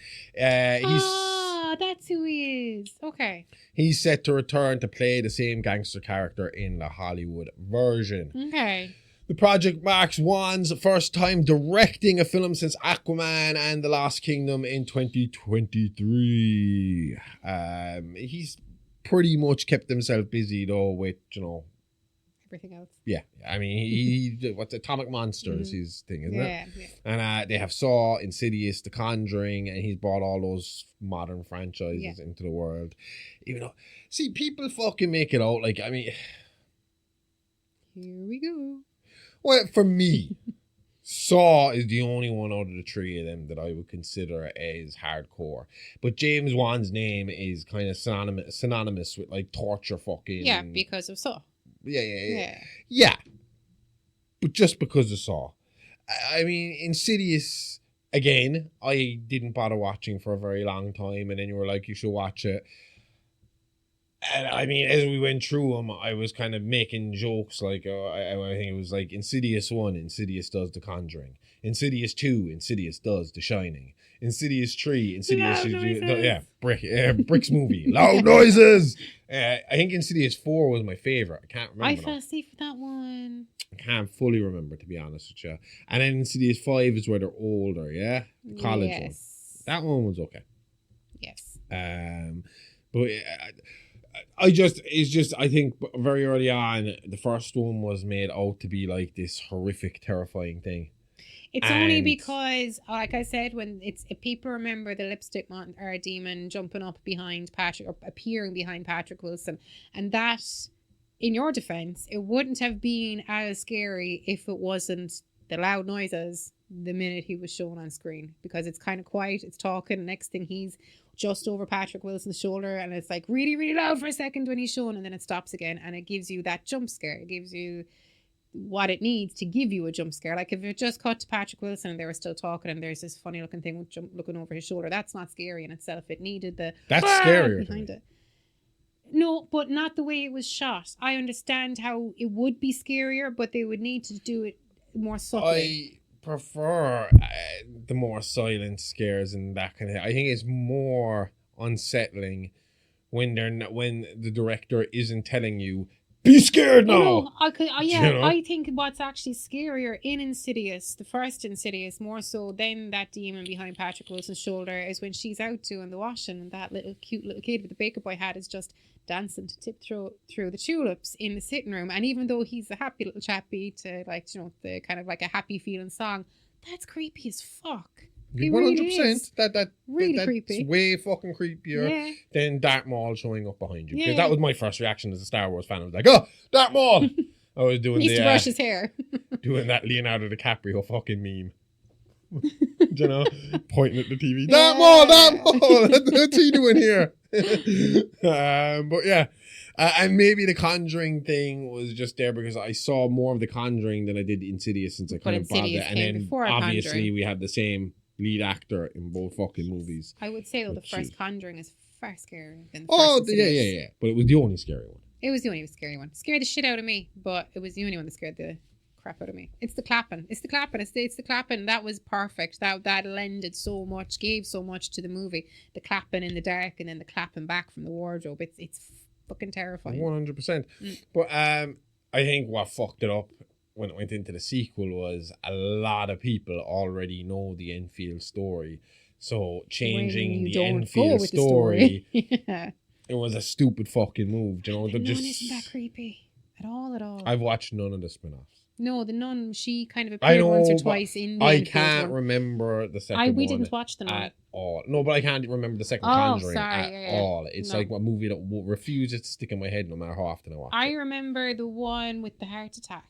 That's who he is. Okay. He's set to return to play the same gangster character in the Hollywood version. Okay. The project marks Wan's first time directing a film since Aquaman and The Lost Kingdom in 2023. He's pretty much kept himself busy though with, everything else. Yeah, I mean, he what's Atomic Monsters, his thing, isn't it? Yeah. And they have Saw, Insidious, The Conjuring, and he's brought all those modern franchises into the world. Even though, see, people fucking make it out like, I mean, here we go. Well, for me, Saw is the only one out of the three of them that I would consider as hardcore. But James Wan's name is kind of synonymous with like torture fucking. Yeah, because of Saw. Yeah. But just because of Saw. I mean, Insidious, again, I didn't bother watching for a very long time, and then you were like, you should watch it. And I mean, as we went through them, I was kind of making jokes like, I think it was like Insidious 1, Insidious does The Conjuring. Insidious 2, Insidious does The Shining. Insidious 3, Insidious... Bricks movie. Loud noises! I think Insidious 4 was my favourite. I can't remember. I fell asleep for that one. I can't fully remember, to be honest with you. And then Insidious 5 is where they're older, yeah? College one. That one was okay. Yes. But... I think very early on, the first one was made out to be like this horrific, terrifying thing. It's only because, like I said, if people remember the lipstick or demon jumping up behind Patrick, or appearing behind Patrick Wilson, and that, in your defense, it wouldn't have been as scary if it wasn't the loud noises the minute he was shown on screen, because it's kind of quiet, it's talking, next thing he's just over Patrick Wilson's shoulder, and it's like really, really loud for a second when he's shown, and then it stops again, and it gives you that jump scare. It gives you what it needs to give you a jump scare. Like if it just cut to Patrick Wilson and they were still talking and there's this funny looking thing looking over his shoulder, that's not scary in itself. It needed that's scarier behind it. No, but not the way it was shot. I understand how it would be scarier, but they would need to do it more subtly. I prefer the more silent scares and that kind of thing. I think it's more unsettling when the director isn't telling you, be scared now. No, I think what's actually scarier in Insidious, the first Insidious, more so than that demon behind Patrick Wilson's shoulder, is when she's out doing the washing and that cute little kid with the baker boy hat is just dancing to tiptoe through the tulips in the sitting room. And even though he's a happy little chappy to the kind of like a happy feeling song, that's creepy as fuck. 100%. That's creepy. Way fucking creepier than Darth Maul showing up behind you. Because that was my first reaction as a Star Wars fan. I was like, oh, Darth Maul! I was doing he used to brush his hair. Doing that Leonardo DiCaprio fucking meme. Pointing at the TV. Darth Maul! What's he doing here? But yeah. And maybe the Conjuring thing was just there because I saw more of the Conjuring than I did Insidious since I kind of bought it. And then obviously we had the same lead actor in both fucking movies. I would say, though, the But first she- Conjuring is far scarier than the Oh, first yeah, Insidious. yeah. But it was the only scary one. It was the only scary one. Scared the shit out of me, but it was the only one that scared the crap out of me. It's the clapping. It's the clapping. That was perfect. That lended so much, gave so much to the movie. The clapping in the dark and then the clapping back from the wardrobe. It's fucking terrifying. 100%. But I think what fucked it up when it went into the sequel was a lot of people already know the Enfield story. So changing When you the don't go Enfield with the story, yeah. it was a stupid fucking move. You know, The they're Nun just. isn't that creepy at all. I've watched none of the spin-offs. No, the Nun, she kind of I appeared know, once or but twice in the I Enfield can't one. remember the second one. We didn't watch the Nun. At all. No, but I can't remember the second Oh, Conjuring sorry, at yeah. all. It's No. like a movie that refuses to stick in my head no matter how often I watch I it. remember the one with the heart attack,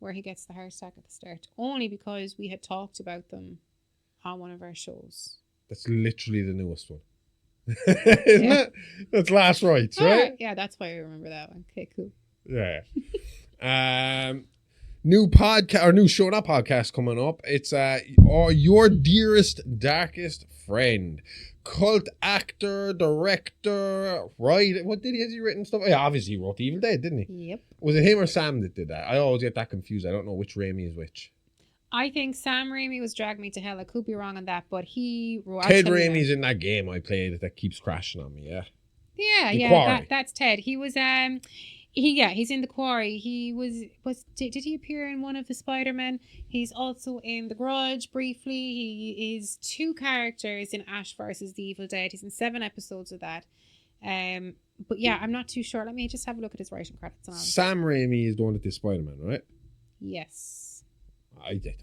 where he gets the heart attack at the start, only because we had talked about them on one of our shows. That's literally the newest one. Isn't it? That's Last Rites, right? Yeah, that's why I remember that one. Okay, cool. Yeah. New podcast or new show, not podcast coming up. It's Your Dearest Darkest Friend. Cult actor, director, right? What did he? Has he written stuff? Yeah, obviously he wrote The Evil Dead, didn't he? Yep. Was it him or Sam that did that? I always get that confused. I don't know which Raimi is which. I think Sam Raimi was Drag Me to Hell. I could be wrong on that, but he wrote. Ted Raimi's in that game I played that keeps crashing on me. Yeah. The Quarry. That's Ted. He was he's in The Quarry. He did he appear in one of the Spider-Men? He's also in The Grudge briefly. He is 2 characters in Ash vs. the Evil Dead. He's in 7 episodes of that. But yeah, I'm not too sure. Let me just have a look at his writing credits and all. Sam Raimi is the one that did Spider-Man, right? Yes. I did.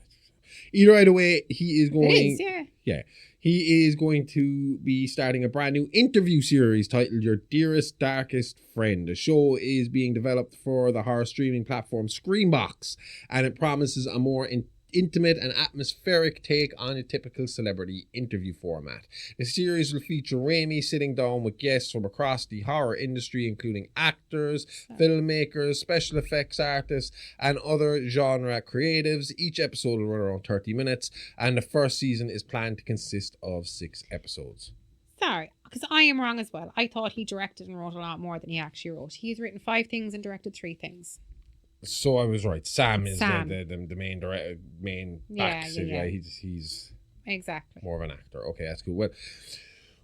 Either way, he is going. It is, yeah. Yeah. He is going to be starting a brand new interview series titled Your Dearest Darkest Friend. The show is being developed for the horror streaming platform Screambox, and it promises a more intimate and atmospheric take on a typical celebrity interview format. The series will feature Raimi sitting down with guests from across the horror industry, including actors, filmmakers, special effects artists, and other genre creatives. Each episode will run around 30 minutes, and the first season is planned to consist of 6 episodes. Sorry, because I am wrong as well. I thought he directed and wrote a lot more than he actually wrote. He's written 5 things and directed 3 things. So I was right. Sam is Sam. the main Yeah, actor. yeah. He's Exactly. more of an actor. Okay, that's cool. Well,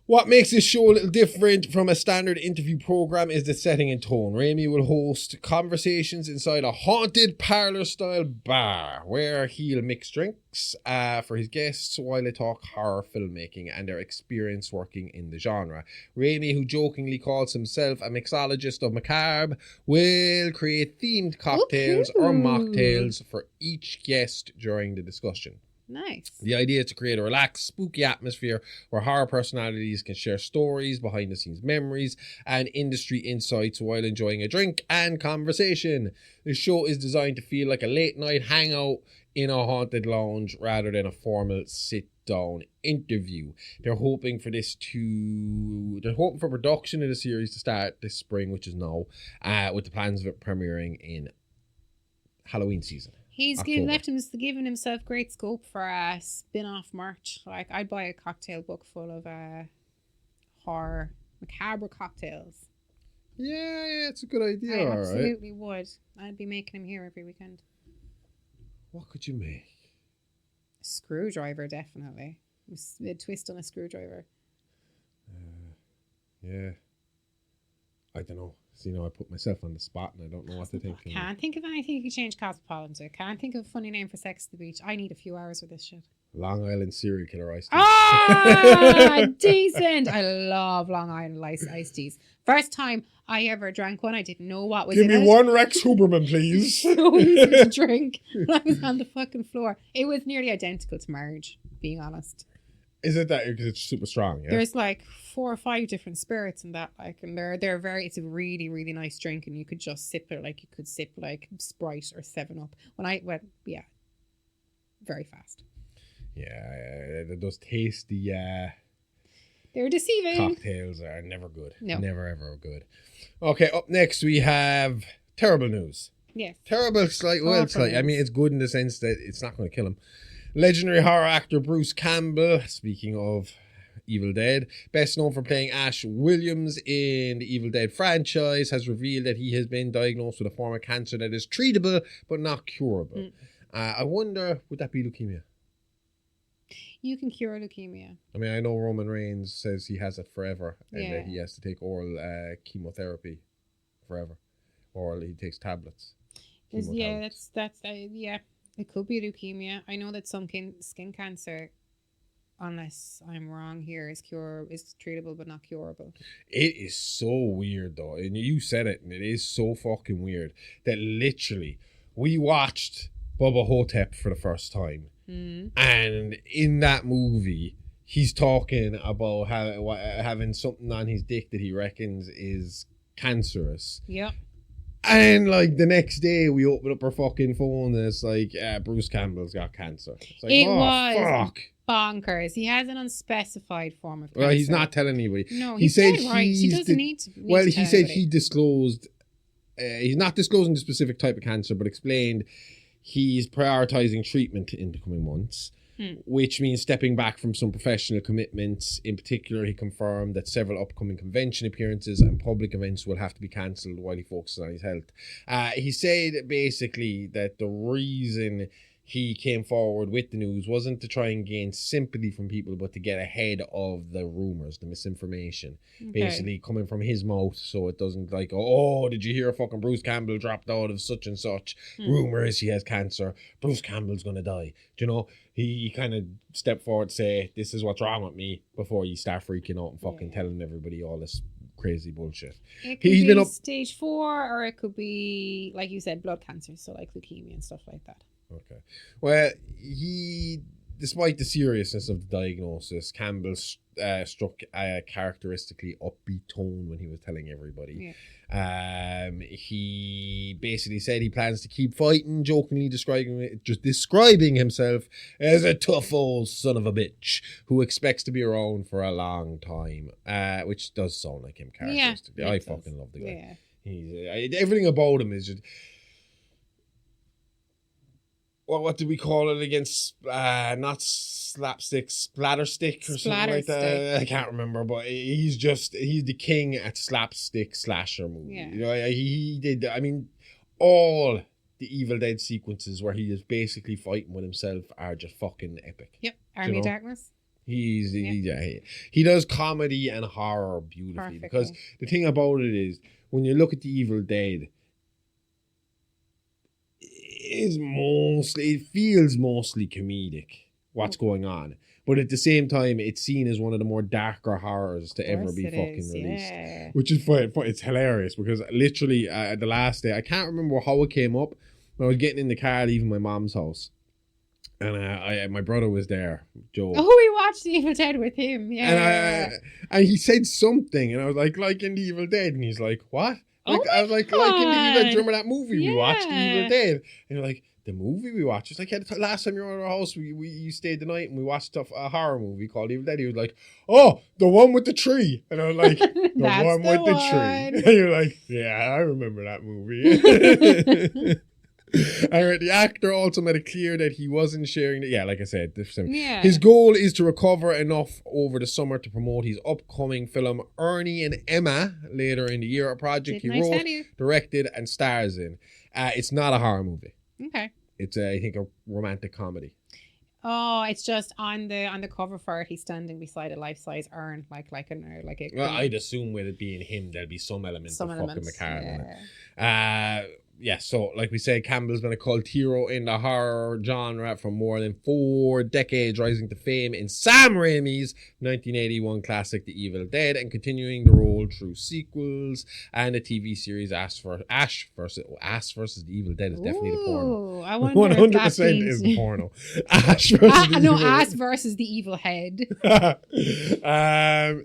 what makes this show a little different from a standard interview program is the setting and tone. Raimi will host conversations inside a haunted parlor-style bar where he'll mix drinks for his guests while they talk horror filmmaking and their experience working in the genre. Raimi, who jokingly calls himself a mixologist of macabre, will create themed cocktails or mocktails for each guest during the discussion. Nice. The idea is to create a relaxed, spooky atmosphere where horror personalities can share stories, behind-the-scenes memories, and industry insights while enjoying a drink and conversation. The show is designed to feel like a late-night hangout in a haunted lounge rather than a formal sit-down interview. They're hoping for production of the series to start this spring, which is now, with the plans of it premiering in Halloween season. He's October. given himself great scope for a spin-off merch. Like, I'd buy a cocktail book full of horror, macabre cocktails. Yeah, it's a good idea. I all right. absolutely would. I'd be making him here every weekend. What could you make? A screwdriver, definitely. A twist on a screwdriver. Yeah. I don't know. So, I put myself on the spot and I don't know what to think. I can't think of anything you could change Cosmopolitan to. Can't think of a funny name for Sex at the Beach. I need a few hours with this shit. Long Island serial killer iced tea. Ah, decent. I love Long Island iced teas. First time I ever drank one, I didn't know what was Give in me it. one Rex Huberman, please. So easy to drink when I was on the fucking floor. It was nearly identical to Marge, being honest. Is it that because it's super strong? Yeah. There's like 4 or 5 different spirits in that, and they're very. It's a really, really nice drink, and you could just sip it like you could sip like Sprite or 7-Up. When I went, very fast. Yeah, those tasty They're deceiving. cocktails are never good. No. Never ever good. Okay, up next we have terrible news. Yes. Terrible, slight. Well, Awful slight. I news. mean, it's good in the sense that it's not going to kill him. Legendary horror actor Bruce Campbell, speaking of Evil Dead, best known for playing Ash Williams in the Evil Dead franchise, has revealed that he has been diagnosed with a form of cancer that is treatable but not curable. I wonder, would that be leukemia? You can cure leukemia. I mean, I know Roman Reigns says he has it forever and Yeah. that he has to take oral chemotherapy forever, or he takes tablets. Yeah, that's yeah. It could be leukemia. I know that some skin cancer, unless I'm wrong here, is treatable but not curable. It is so weird though, and you said it, and it is so fucking weird that literally we watched Bubba Hotep for the first time, and in that movie he's talking about having something on his dick that he reckons is cancerous. Yep. And like the next day we open up our fucking phone and it's like Bruce Campbell's got cancer. It's like, It oh, was fuck. bonkers. He has an unspecified form of cancer. Well, he's not telling anybody. No, he said dead right. He doesn't need to. Well, to he tell said anybody. he disclosed. He's not disclosing the specific type of cancer, but explained he's prioritizing treatment in the coming months, which means stepping back from some professional commitments. In particular, he confirmed that several upcoming convention appearances and public events will have to be cancelled while he focuses on his health. He said basically that the reason he came forward with the news wasn't to try and gain sympathy from people, but to get ahead of the rumors, the misinformation, basically coming from his mouth, so it doesn't like, oh, did you hear fucking Bruce Campbell dropped out of such and such? Rumor is he has cancer. Bruce Campbell's gonna die. Do you know? He kind of stepped forward to say, this is what's wrong with me, before you start freaking out and fucking telling everybody all this crazy bullshit. It could He's be been up stage 4, or it could be, like you said, blood cancer, so like leukemia and stuff like that. Okay. Well, despite the seriousness of the diagnosis, Campbell struck a characteristically upbeat tone when he was telling everybody. He basically said he plans to keep fighting, jokingly describing himself as a tough old son of a bitch who expects to be around for a long time, which does sound like him characteristically. I fucking love the guy. He's everything about him is just... Well, what do we call it against? Not slapstick, splatterstick or something like that. I can't remember, but he's the king at slapstick slasher movies. Yeah. You know, he did. I mean, all the Evil Dead sequences where he is basically fighting with himself are just fucking epic. Yep. Army of Darkness. He does comedy and horror beautifully. Because the thing about it is, when you look at the Evil Dead, it feels mostly comedic what's going on, but at the same time it's seen as one of the more darker horrors to ever be fucking released, which is fun. It's hilarious because literally the last day, I can't remember how it came up, but I was getting in the car leaving my mom's house, and my brother was there, Joe. Oh, we watched the Evil Dead with him. And he said something and I was like in the Evil Dead, and he's like, what? Like, I was like in the Evil Dead. Remember that movie we watched, the Evil Dead? And you're like, the movie we watched? It's like, last time you were at our house, you stayed the night and we watched a horror movie called Evil Dead. He was like, oh, the one with the tree. And I was like, the one with the tree. And you're like, yeah, I remember that movie. And the actor also made it clear that he wasn't sharing it. Yeah, like I said, his goal is to recover enough over the summer to promote his upcoming film Ernie and Emma later in the year, a project he wrote, directed, and stars in. It's not a horror movie. Okay. It's I think a romantic comedy. Oh, it's just on the cover for it. He's standing beside a life-size urn, like a. Well, I'd assume with it being him, there'll be some element of fucking McCartney in it. So like we said, Campbell's been a cult hero in the horror genre for more than 4 decades, rising to fame in Sam Raimi's 1981 classic The Evil Dead and continuing the role through sequels and the TV series Ash versus the Evil Dead is definitely the porno. I wonder 100% is the porno. Ash versus the Evil Head.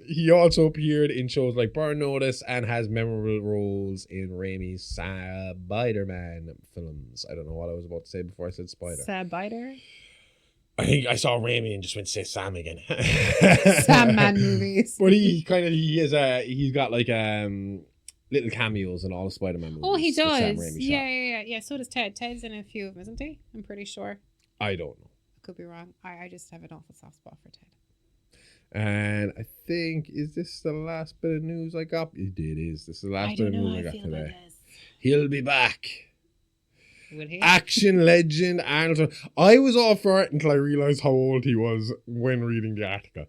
He also appeared in shows like Burn Notice and has memorable roles in Raimi's Spider-Man films. I don't know what I was about to say before I said Spider. Spider? I think I saw Raimi and just went to say Sam again. Sam Man movies. But he's got like little cameos in all the Spider-Man movies. Oh, he does. Yeah. So does Ted. Ted's in a few of them, isn't he? I'm pretty sure. I don't know. could be wrong. I just have an awful soft spot for Ted. And I think, is this the last bit of news I got? It is. This is the last bit of news I got today. He'll be back. Will he? Action legend Arnold. I was all for it until I realised how old he was when reading the article.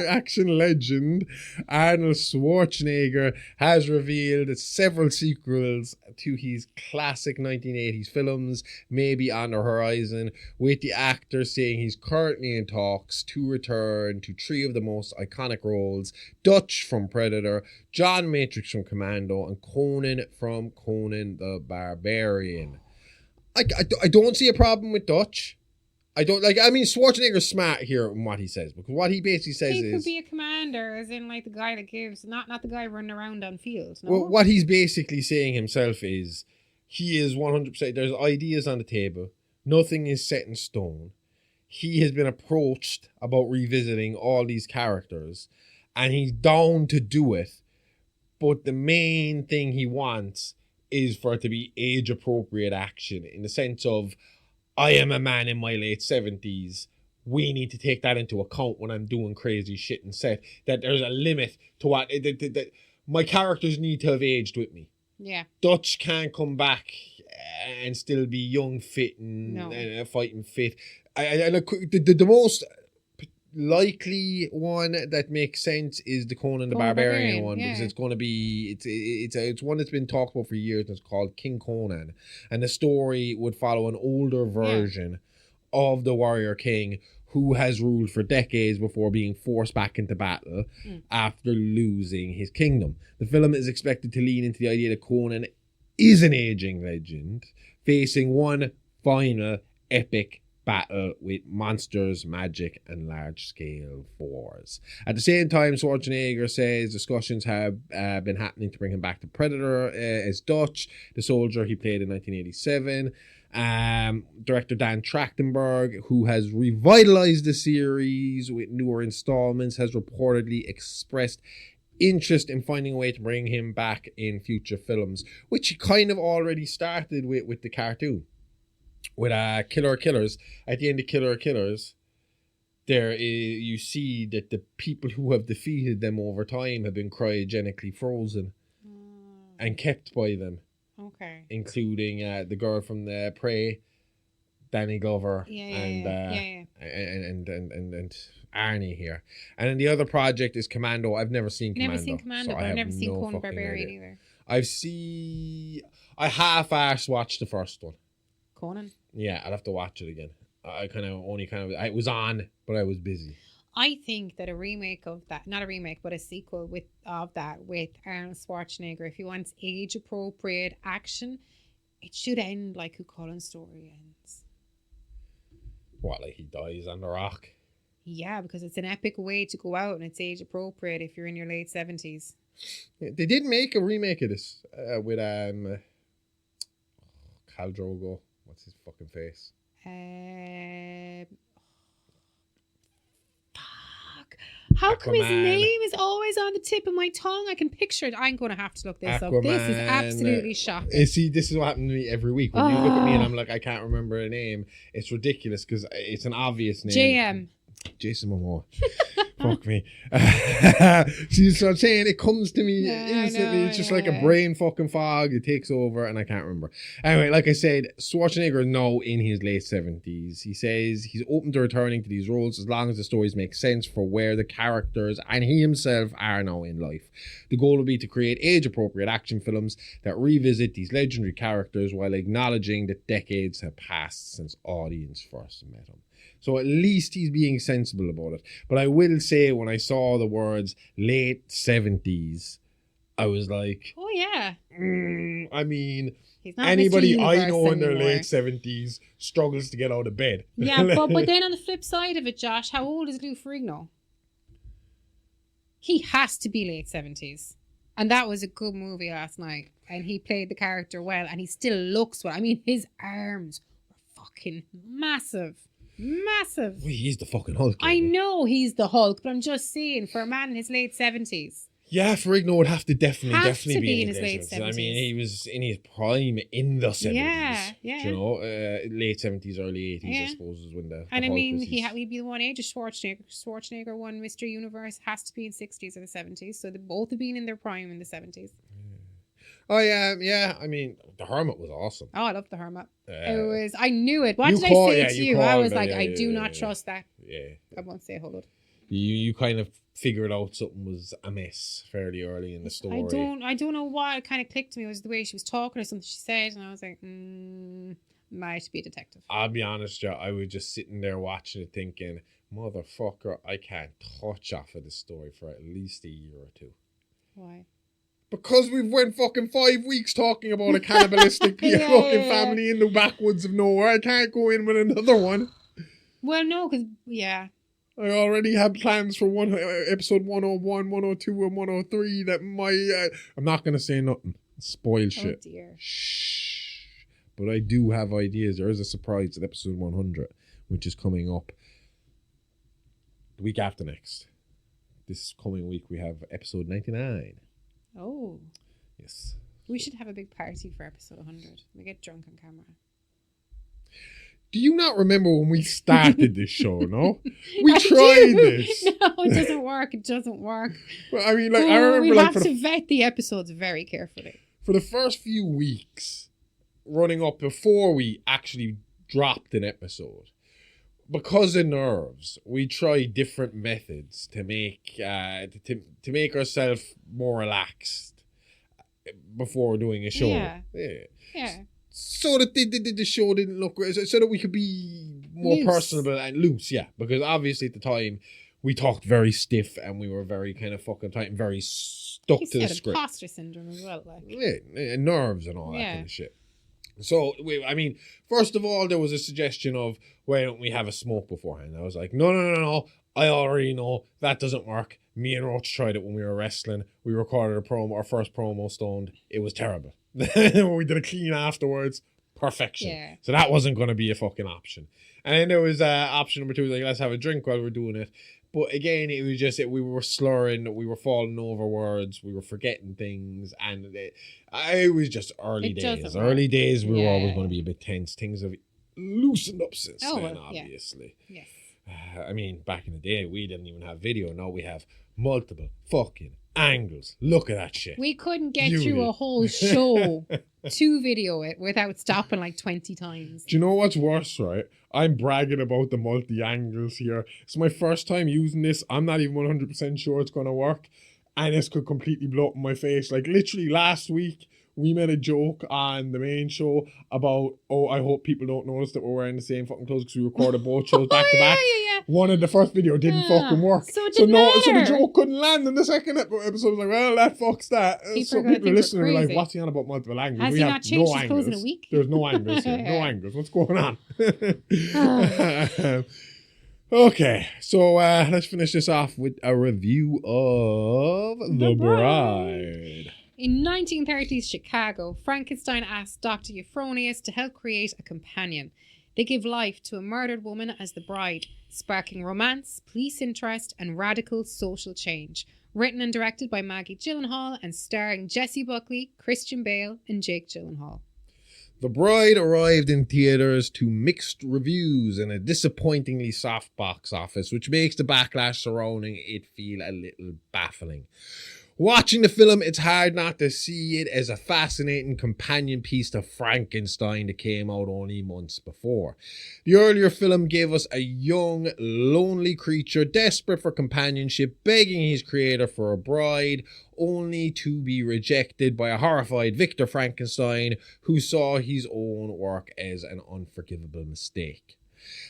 Action legend Arnold Schwarzenegger has revealed several sequels to his classic 1980s films may be on the horizon, with the actor saying he's currently in talks to return to three of the most iconic roles: Dutch from Predator, John Matrix from Commando, and Conan from Conan the Barbarian. I don't see a problem with Dutch. I mean, Schwarzenegger's smart here in what he says, because what he basically says he could be a commander, as in like the guy that gives, not the guy running around on fields. No? Well, what he's basically saying himself is he is 100%, there's ideas on the table. Nothing is set in stone. He has been approached about revisiting all these characters, and he's down to do it. But the main thing he wants is for it to be age-appropriate action, in the sense of, I am a man in my late 70s. We need to take that into account when I'm doing crazy shit and set. That there's a limit to what... that my characters need to have aged with me. Yeah. Dutch can't come back and still be young, fit, and fighting fit. The most likely one that makes sense is the Conan the Barbarian one, because it's going to be it's one that's been talked about for years, and it's called King Conan, and the story would follow an older version of the warrior king who has ruled for decades before being forced back into battle after losing his kingdom. The film is expected to lean into the idea that Conan is an aging legend facing one final epic battle with monsters, magic, and large-scale wars. At the same time, Schwarzenegger says discussions have been happening to bring him back to Predator as Dutch, the soldier he played in 1987. Director Dan Trachtenberg, who has revitalized the series with newer installments, has reportedly expressed interest in finding a way to bring him back in future films, which he kind of already started with the cartoon. With Killer Killers, at the end of Killer Killers, you see that the people who have defeated them over time have been cryogenically frozen and kept by them. Okay. Including the girl from the Prey, Danny Glover, and Arnie here. And then the other project is Commando. I've never seen Commando. Never seen Commando, but I've never seen Conan Barbarian either. I half-arsed watched the first one. Conan? Yeah, I'd have to watch it again. It was on, but I was busy. I think that a remake of that, not a remake, but a sequel of that with Arnold Schwarzenegger, if he wants age-appropriate action, it should end like Who Colin's story ends. What, like he dies on the rock? Yeah, because it's an epic way to go out, and it's age-appropriate if you're in your late 70s. Yeah, they did make a remake of this with Khal Drogo. What's his fucking face? Fuck. How come his name is always on the tip of my tongue? I can picture it. I'm going to have to look this up. This is absolutely shocking. See, this is what happened to me every week. When you look at me and I'm like, I can't remember a name, it's ridiculous because it's an obvious name. JM. Jason Momoa. Fuck me. See, so I'm saying it comes to me instantly. It's just like a brain fucking fog. It takes over and I can't remember. Anyway, like I said, Schwarzenegger is now in his late 70s. He says he's open to returning to these roles as long as the stories make sense for where the characters and he himself are now in life. The goal will be to create age-appropriate action films that revisit these legendary characters while acknowledging that decades have passed since audience first met him. So at least he's being sensible about it. But I will say, when I saw the words late 70s, I was like, oh yeah. I mean, anybody I know in their late 70s struggles to get out of bed. Yeah, but then on the flip side of it, Josh, how old is Lou Ferrigno? He has to be late 70s. And that was a good movie last night. And he played the character well. And he still looks well. I mean, his arms were fucking massive. Massive. Well, he's the fucking Hulk. I know he's the Hulk, but I'm just saying, for a man in his late 70s. Yeah, Ferrigno would have to definitely be be in in his late his late 70s. I mean, 70s. he was in his prime in the 70s. Yeah. You know, late 70s, early 80s, I Yeah. suppose, is when the And I Hulk mean, was he'd be the one age of Schwarzenegger. Schwarzenegger won Mr. Universe, has to be in 60s or the 70s. So they both have been in their prime in the 70s. Oh, yeah. I mean, The Hermit was awesome. Oh, I love The Hermit. I knew it. What you did call- I say yeah, to you you? I called was it, like, yeah, I do yeah, not yeah. trust that. Yeah. I won't say hold it. You kind of figured out something was amiss fairly early in the story. I don't know what kind of clicked to me was the way she was talking or something she said, and I was like, might be a detective. I'll be honest, Joe, I was just sitting there watching it thinking, motherfucker, I can't touch off of this story for at least a year or two. Why? Because we've went fucking 5 weeks talking about a cannibalistic fucking family in the backwoods of nowhere. I can't go in with another one. Well, no, because, I already had plans for episode 101, 102, and 103 that I'm not going to say nothing. Spoil shit. Oh, dear. Shh. But I do have ideas. There is a surprise at episode 100, which is coming up the week after next. This coming week, we have episode 99. Oh. Yes. We should have a big party for episode 100. We get drunk on camera. Do you not remember when we started this show, no? We tried this. No, it doesn't work. It doesn't work. Well, I mean, like, I remember, we like, have to vet the episodes very carefully. for the first few weeks running up before we actually dropped an episode, because of nerves, we tried different methods to make to make ourselves more relaxed before doing a show. Yeah. So that the show didn't look great, so that we could be more Loose. personable and loose, yeah. Because obviously at the time we talked very stiff and we were very kind of fucking tight and very stuck He's to the got script. imposter syndrome as well, like. Yeah, and nerves and all that kind of shit. So, I mean, first of all, there was a suggestion of, why don't we have a smoke beforehand? I was like, no. I already know that doesn't work. Me and Roach tried it when we were wrestling. We recorded our first promo stoned. It was terrible. We did a clean afterwards. Perfection. Yeah. So that wasn't going to be a fucking option. And then there was option number 2, like, let's have a drink while we're doing it. But again, it was just we were slurring, we were falling over words, we were forgetting things, and it was just early days. Early days, we were always going to be a bit tense. Things have loosened up since then, obviously. Yes. I mean, back in the day, we didn't even have video. Now we have multiple fucking angles. Look at that shit. We couldn't get through a whole show to video it without stopping like 20 times. Do you know what's worse, right? I'm bragging about the multi-angles here. It's my first time using this. I'm not even 100% sure it's going to work. And this could completely blow up in my face. Like, literally last week, we made a joke on the main show about, I hope people don't notice that we're wearing the same fucking clothes because we recorded both shows back to back. Yeah. One of the first video didn't fucking work. So the joke couldn't land in the second episode. I was like, well, that fucks that. So people listening were like, what's he on about multiple angles? Has we he have not changed his clothes angles. in a week? There's no angles here. No angles. What's going on? Okay, so let's finish this off with a review of The Bride. In 1930s Chicago, Frankenstein asks Dr. Euphronius to help create a companion. They give life to a murdered woman as the bride, sparking romance, police interest, and radical social change. Written and directed by Maggie Gyllenhaal and starring Jessie Buckley, Christian Bale, and Jake Gyllenhaal. The Bride arrived in theaters to mixed reviews and a disappointingly soft box office, which makes the backlash surrounding it feel a little baffling. Watching the film, it's hard not to see it as a fascinating companion piece to Frankenstein that came out only months before. The earlier film gave us a young, lonely creature desperate for companionship, begging his creator for a bride, only to be rejected by a horrified Victor Frankenstein who saw his own work as an unforgivable mistake.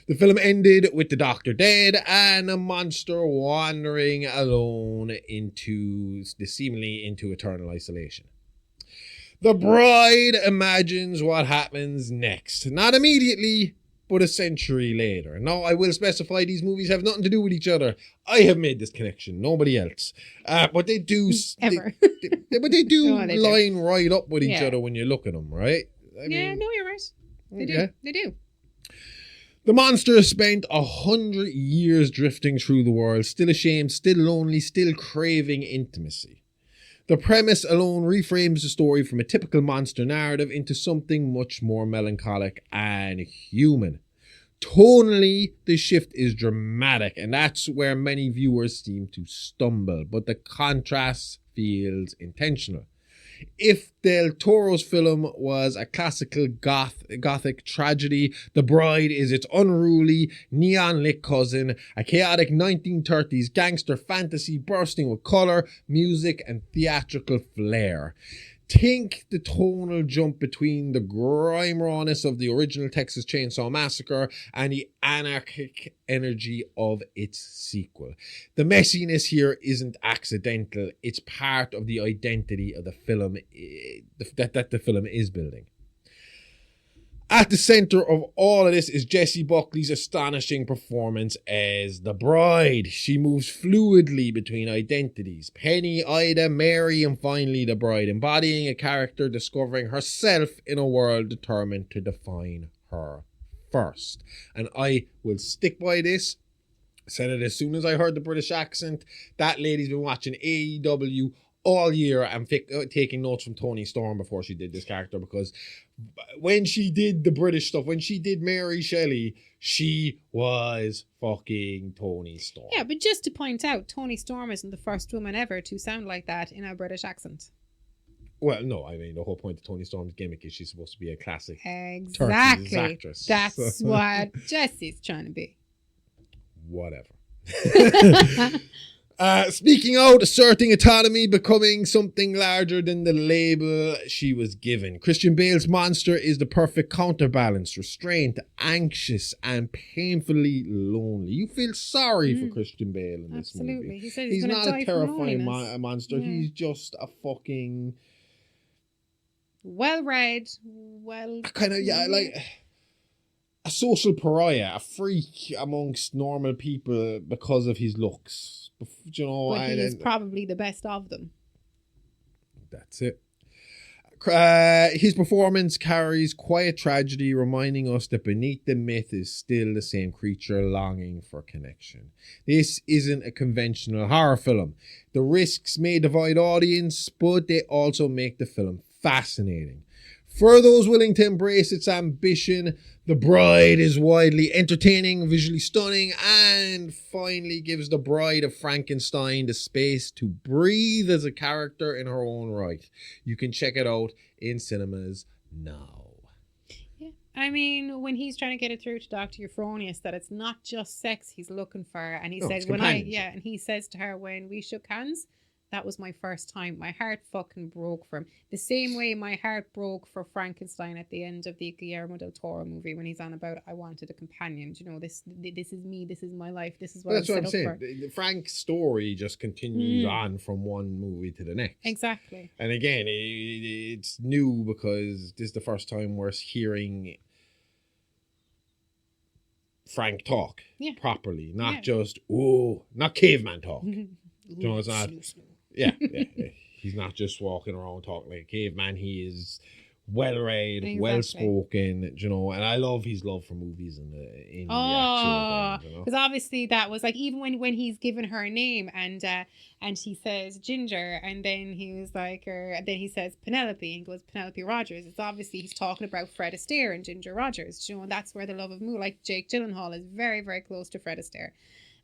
The film ended with the doctor dead and a monster wandering alone seemingly into eternal isolation. The Bride imagines what happens next. Not immediately, but a century later. Now, I will specify these movies have nothing to do with each other. I have made this connection, nobody else. But they do... Ever. But they do they line right up with each other when you look at them, right? I mean, no, you're right. They do. The monster has spent 100 years drifting through the world, still ashamed, still lonely, still craving intimacy. The premise alone reframes the story from a typical monster narrative into something much more melancholic and human. Tonally, the shift is dramatic, and that's where many viewers seem to stumble, but the contrast feels intentional. If Del Toro's film was a classical gothic tragedy, The Bride is its unruly, neon-lit cousin, a chaotic 1930s gangster fantasy bursting with colour, music, and theatrical flair. Think the tonal jump between the grime rawness of the original Texas Chainsaw Massacre and the anarchic energy of its sequel. The messiness here isn't accidental. It's part of the identity of the film that the film is building. At the center of all of this is Jessie Buckley's astonishing performance as the bride. She moves fluidly between identities. Penny, Ida, Mary, and finally the bride, embodying a character discovering herself in a world determined to define her first. And I will stick by this. I said it as soon as I heard the British accent. That lady's been watching AEW all year and taking notes from Toni Storm before she did this character, because when she did the British stuff, when she did Mary Shelley, she was fucking Toni Storm. Yeah, but just to point out, Toni Storm isn't the first woman ever to sound like that in a British accent. Well, no, I mean, the whole point of Toni Storm's gimmick is she's supposed to be a classic exactly. 30s actress. That's what Jessie's trying to be. Whatever. Speaking out, asserting autonomy, becoming something larger than the label she was given. Christian Bale's monster is the perfect counterbalance, restrained, anxious, and painfully lonely. You feel sorry for Christian Bale in this movie. Absolutely. He says he's gonna not die a from terrifying loneliness. monster. Yeah. He's just a fucking... well-read, kind of, yeah, like... a social pariah, a freak amongst normal people because of his looks. You know, but he is probably the best of them. That's it. His performance carries quiet tragedy, reminding us that beneath the myth is still the same creature longing for connection. This isn't a conventional horror film. The risks may divide audience, but they also make the film fascinating. For those willing to embrace its ambition, The Bride is widely entertaining, visually stunning, and finally gives the bride of Frankenstein the space to breathe as a character in her own right. You can check it out in cinemas now. Yeah, I mean, when he's trying to get it through to Dr. Euphonius that it's not just sex he's looking for, and he says and he says to her when we shook hands, that was my first time. My heart fucking broke for him. The same way my heart broke for Frankenstein at the end of the Guillermo del Toro movie when he's on about, I wanted a companion. You know, this is me. This is my life. This is what that's I'm what set I'm up saying. for. Frank's story just continues on from one movie to the next. Exactly. And again, it's new because this is the first time we're hearing Frank talk properly. Not just, not caveman talk. You know, it's not... Yeah. He's not just walking around talking like a caveman. He is well-read, well-spoken, you know, and I love his love for movies and the actual things, you know. Because obviously that was like, even when he's given her a name and he says Ginger, and then he was like, then he says Penelope, and goes Penelope Rogers. It's obviously he's talking about Fred Astaire and Ginger Rogers, you know, and that's where the love of movie, like Jake Gyllenhaal is very, very close to Fred Astaire.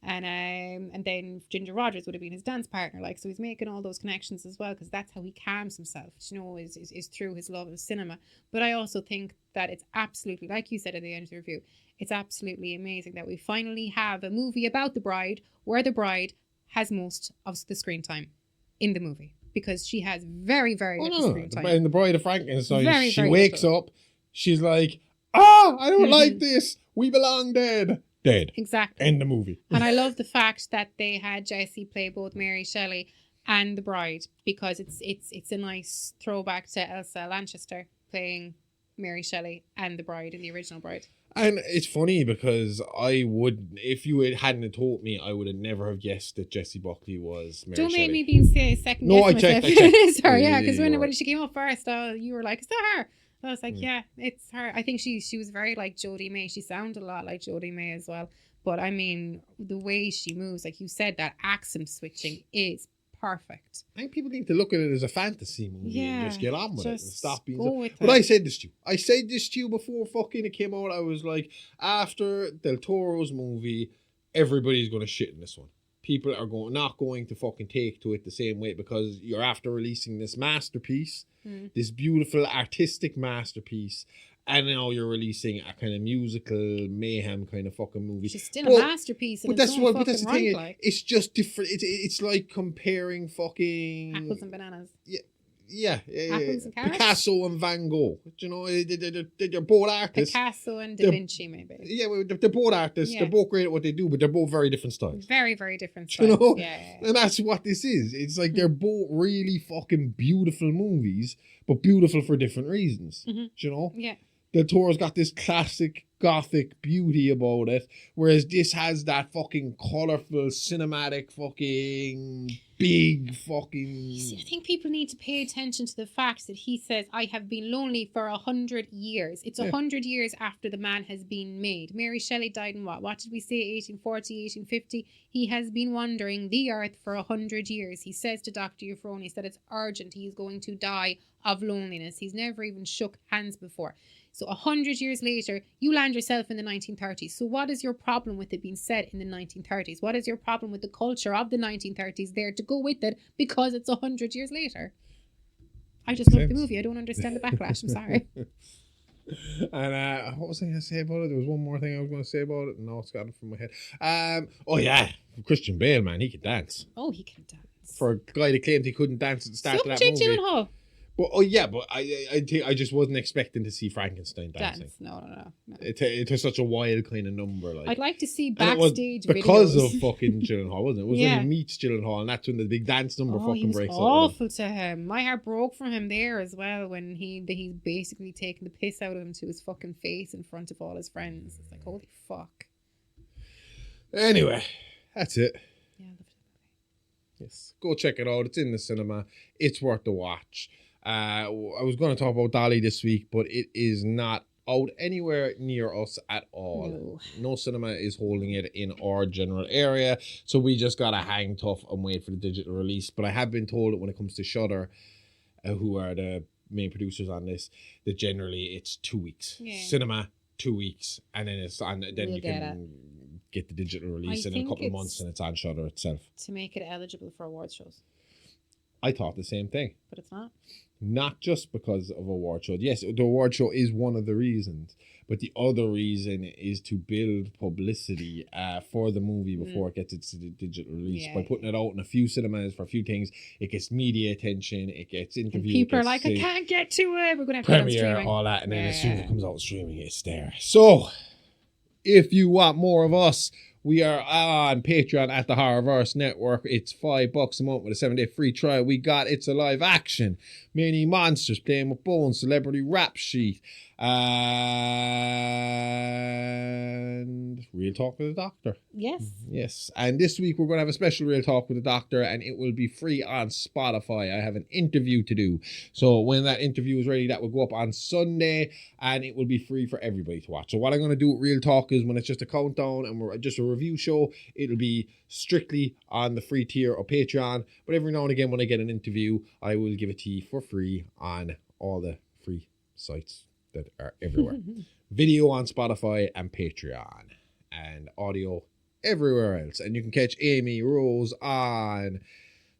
And then Ginger Rogers would have been his dance partner, like, so he's making all those connections as well, because that's how he calms himself, you know, is through his love of cinema. But I also think that it's absolutely, like you said at the end of the review, it's absolutely amazing that we finally have a movie about the bride where the bride has most of the screen time in the movie, because she has very, very little screen time. In The Bride of Frankenstein, she very wakes up, she's like, I don't like this, we belong dead. Exactly. End the movie. And I love the fact that they had Jessie play both Mary Shelley and the bride, because it's a nice throwback to Elsa Lanchester playing Mary Shelley and the bride in the original Bride. And it's funny because if you hadn't told me, I would have never have guessed that Jessie Buckley was Mary Shelley. Don't make me be second No, I guessing checked. myself. Sorry, because when when she came up first, you were like, is that her? I was like, yeah, it's her. I think she was very like Jodie May. She sounded a lot like Jodie May as well. But I mean, the way she moves, like you said, that accent switching is perfect. I think people need to look at it as a fantasy movie and just get on with it and just stop being. go with But it. I said this to you. I said this to you before fucking it came out. I was like, after Del Toro's movie, everybody's going to shit in this one. People are not going to fucking take to it the same way because you're after releasing this masterpiece, this beautiful artistic masterpiece, and now you're releasing a kind of musical mayhem kind of fucking movie. Which is still a masterpiece. But that's the thing. Like. It's just different. It's like comparing fucking apples and bananas. Yeah. Apples and carrots? Picasso and Van Gogh. You know, they're both artists. Picasso and Da Vinci, maybe. Yeah, well, they're both artists. Yeah. They're both great at what they do, but they're both very different styles. Very, very different styles. You know? Yeah. And that's what this is. It's like they're both really fucking beautiful movies, but beautiful for different reasons. You know? Yeah. Del Toro's got this classic gothic beauty about it, whereas this has that fucking colourful, cinematic, fucking big fucking. See, I think people need to pay attention to the fact that he says, I have been lonely for 100 years. It's 100 years after the man has been made. Mary Shelley died in what did we say, 1840, 1850? He has been wandering the earth for 100 years. He says to Dr. Euphronius that it's urgent. He is going to die of loneliness. He's never even shook hands before. So 100 years later, you land yourself in the 1930s. So what is your problem with it being set in the 1930s? What is your problem with the culture of the 1930s there to go with it because it's 100 years later? I just love the movie. I don't understand the backlash. I'm sorry. And what was I going to say about it? There was one more thing I was going to say about it. No, it's got it from my head. Oh yeah, Christian Bale, man, he can dance. Oh, he can dance. For a guy that claimed he couldn't dance at the start of that Jake movie. Gyllenhaal. But I just wasn't expecting to see Frankenstein dancing. No. It was such a wild kind of number. Like, I'd like to see backstage because videos. of fucking Gyllenhaal, wasn't it? It was when he meets Gyllenhaal, and that's when the big dance number fucking breaks out. Awful to him. My heart broke for him there as well when he's basically taking the piss out of him to his fucking face in front of all his friends. It's like, holy fuck. Anyway, that's it. Yeah, I loved it. Yes, go check it out. It's in the cinema. It's worth the watch. I was going to talk about Dolly this week, but it is not out anywhere near us at all. No cinema is holding it in our general area, so we just gotta hang tough and wait for the digital release. But I have been told that when it comes to Shudder, who are the main producers on this, that generally it's 2 weeks. Cinema, 2 weeks, and then it's on. Then you can get the digital release in a couple of months, and it's on Shudder itself. To make it eligible for awards shows. I thought the same thing. But it's not. Not just because of award show. Yes, the award show is one of the reasons, but the other reason is to build publicity for the movie before it gets its digital release. By putting it out in a few cinemas for a few things, it gets media attention, it gets interviews. And people are like, I can't get to it. We're going to have to premiere, streaming. all that, and then as soon as it comes out streaming, it's there. So, if you want more of us, we are on Patreon at the Horrorverse Network. It's $5 a month with a 7-day free trial. We got It's a Live Action, Many Monsters, Playing with Bones, Celebrity Rap Sheet, and Real Talk with the Doctor. Yes. And this week we're going to have a special Real Talk with the Doctor, and it will be free on Spotify. I have an interview to do. So when that interview is ready, that will go up on Sunday, and it will be free for everybody to watch. So what I'm going to do with Real Talk is when it's just a countdown and we're just a review show, it'll be strictly on the free tier of Patreon. But every now and again when I get an interview, I will give it to you for free on all the free sites that are everywhere. Video on Spotify and Patreon, and audio everywhere else. And you can catch Amy Rose on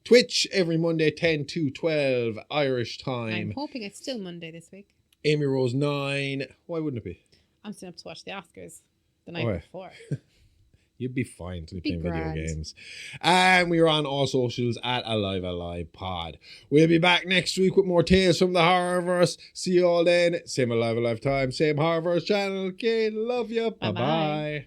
Twitch every Monday 10 to 12 Irish time. I'm hoping it's still Monday this week. Amy Rose 9. Why wouldn't it be? I'm still up to watch the Oscars the night before. You'd be fine to be playing video games. And we are on all socials at Alive Pod. We'll be back next week with more tales from the Horrorverse. See you all then. Same Alive time, same Horrorverse channel. Okay, love you. Bye-bye.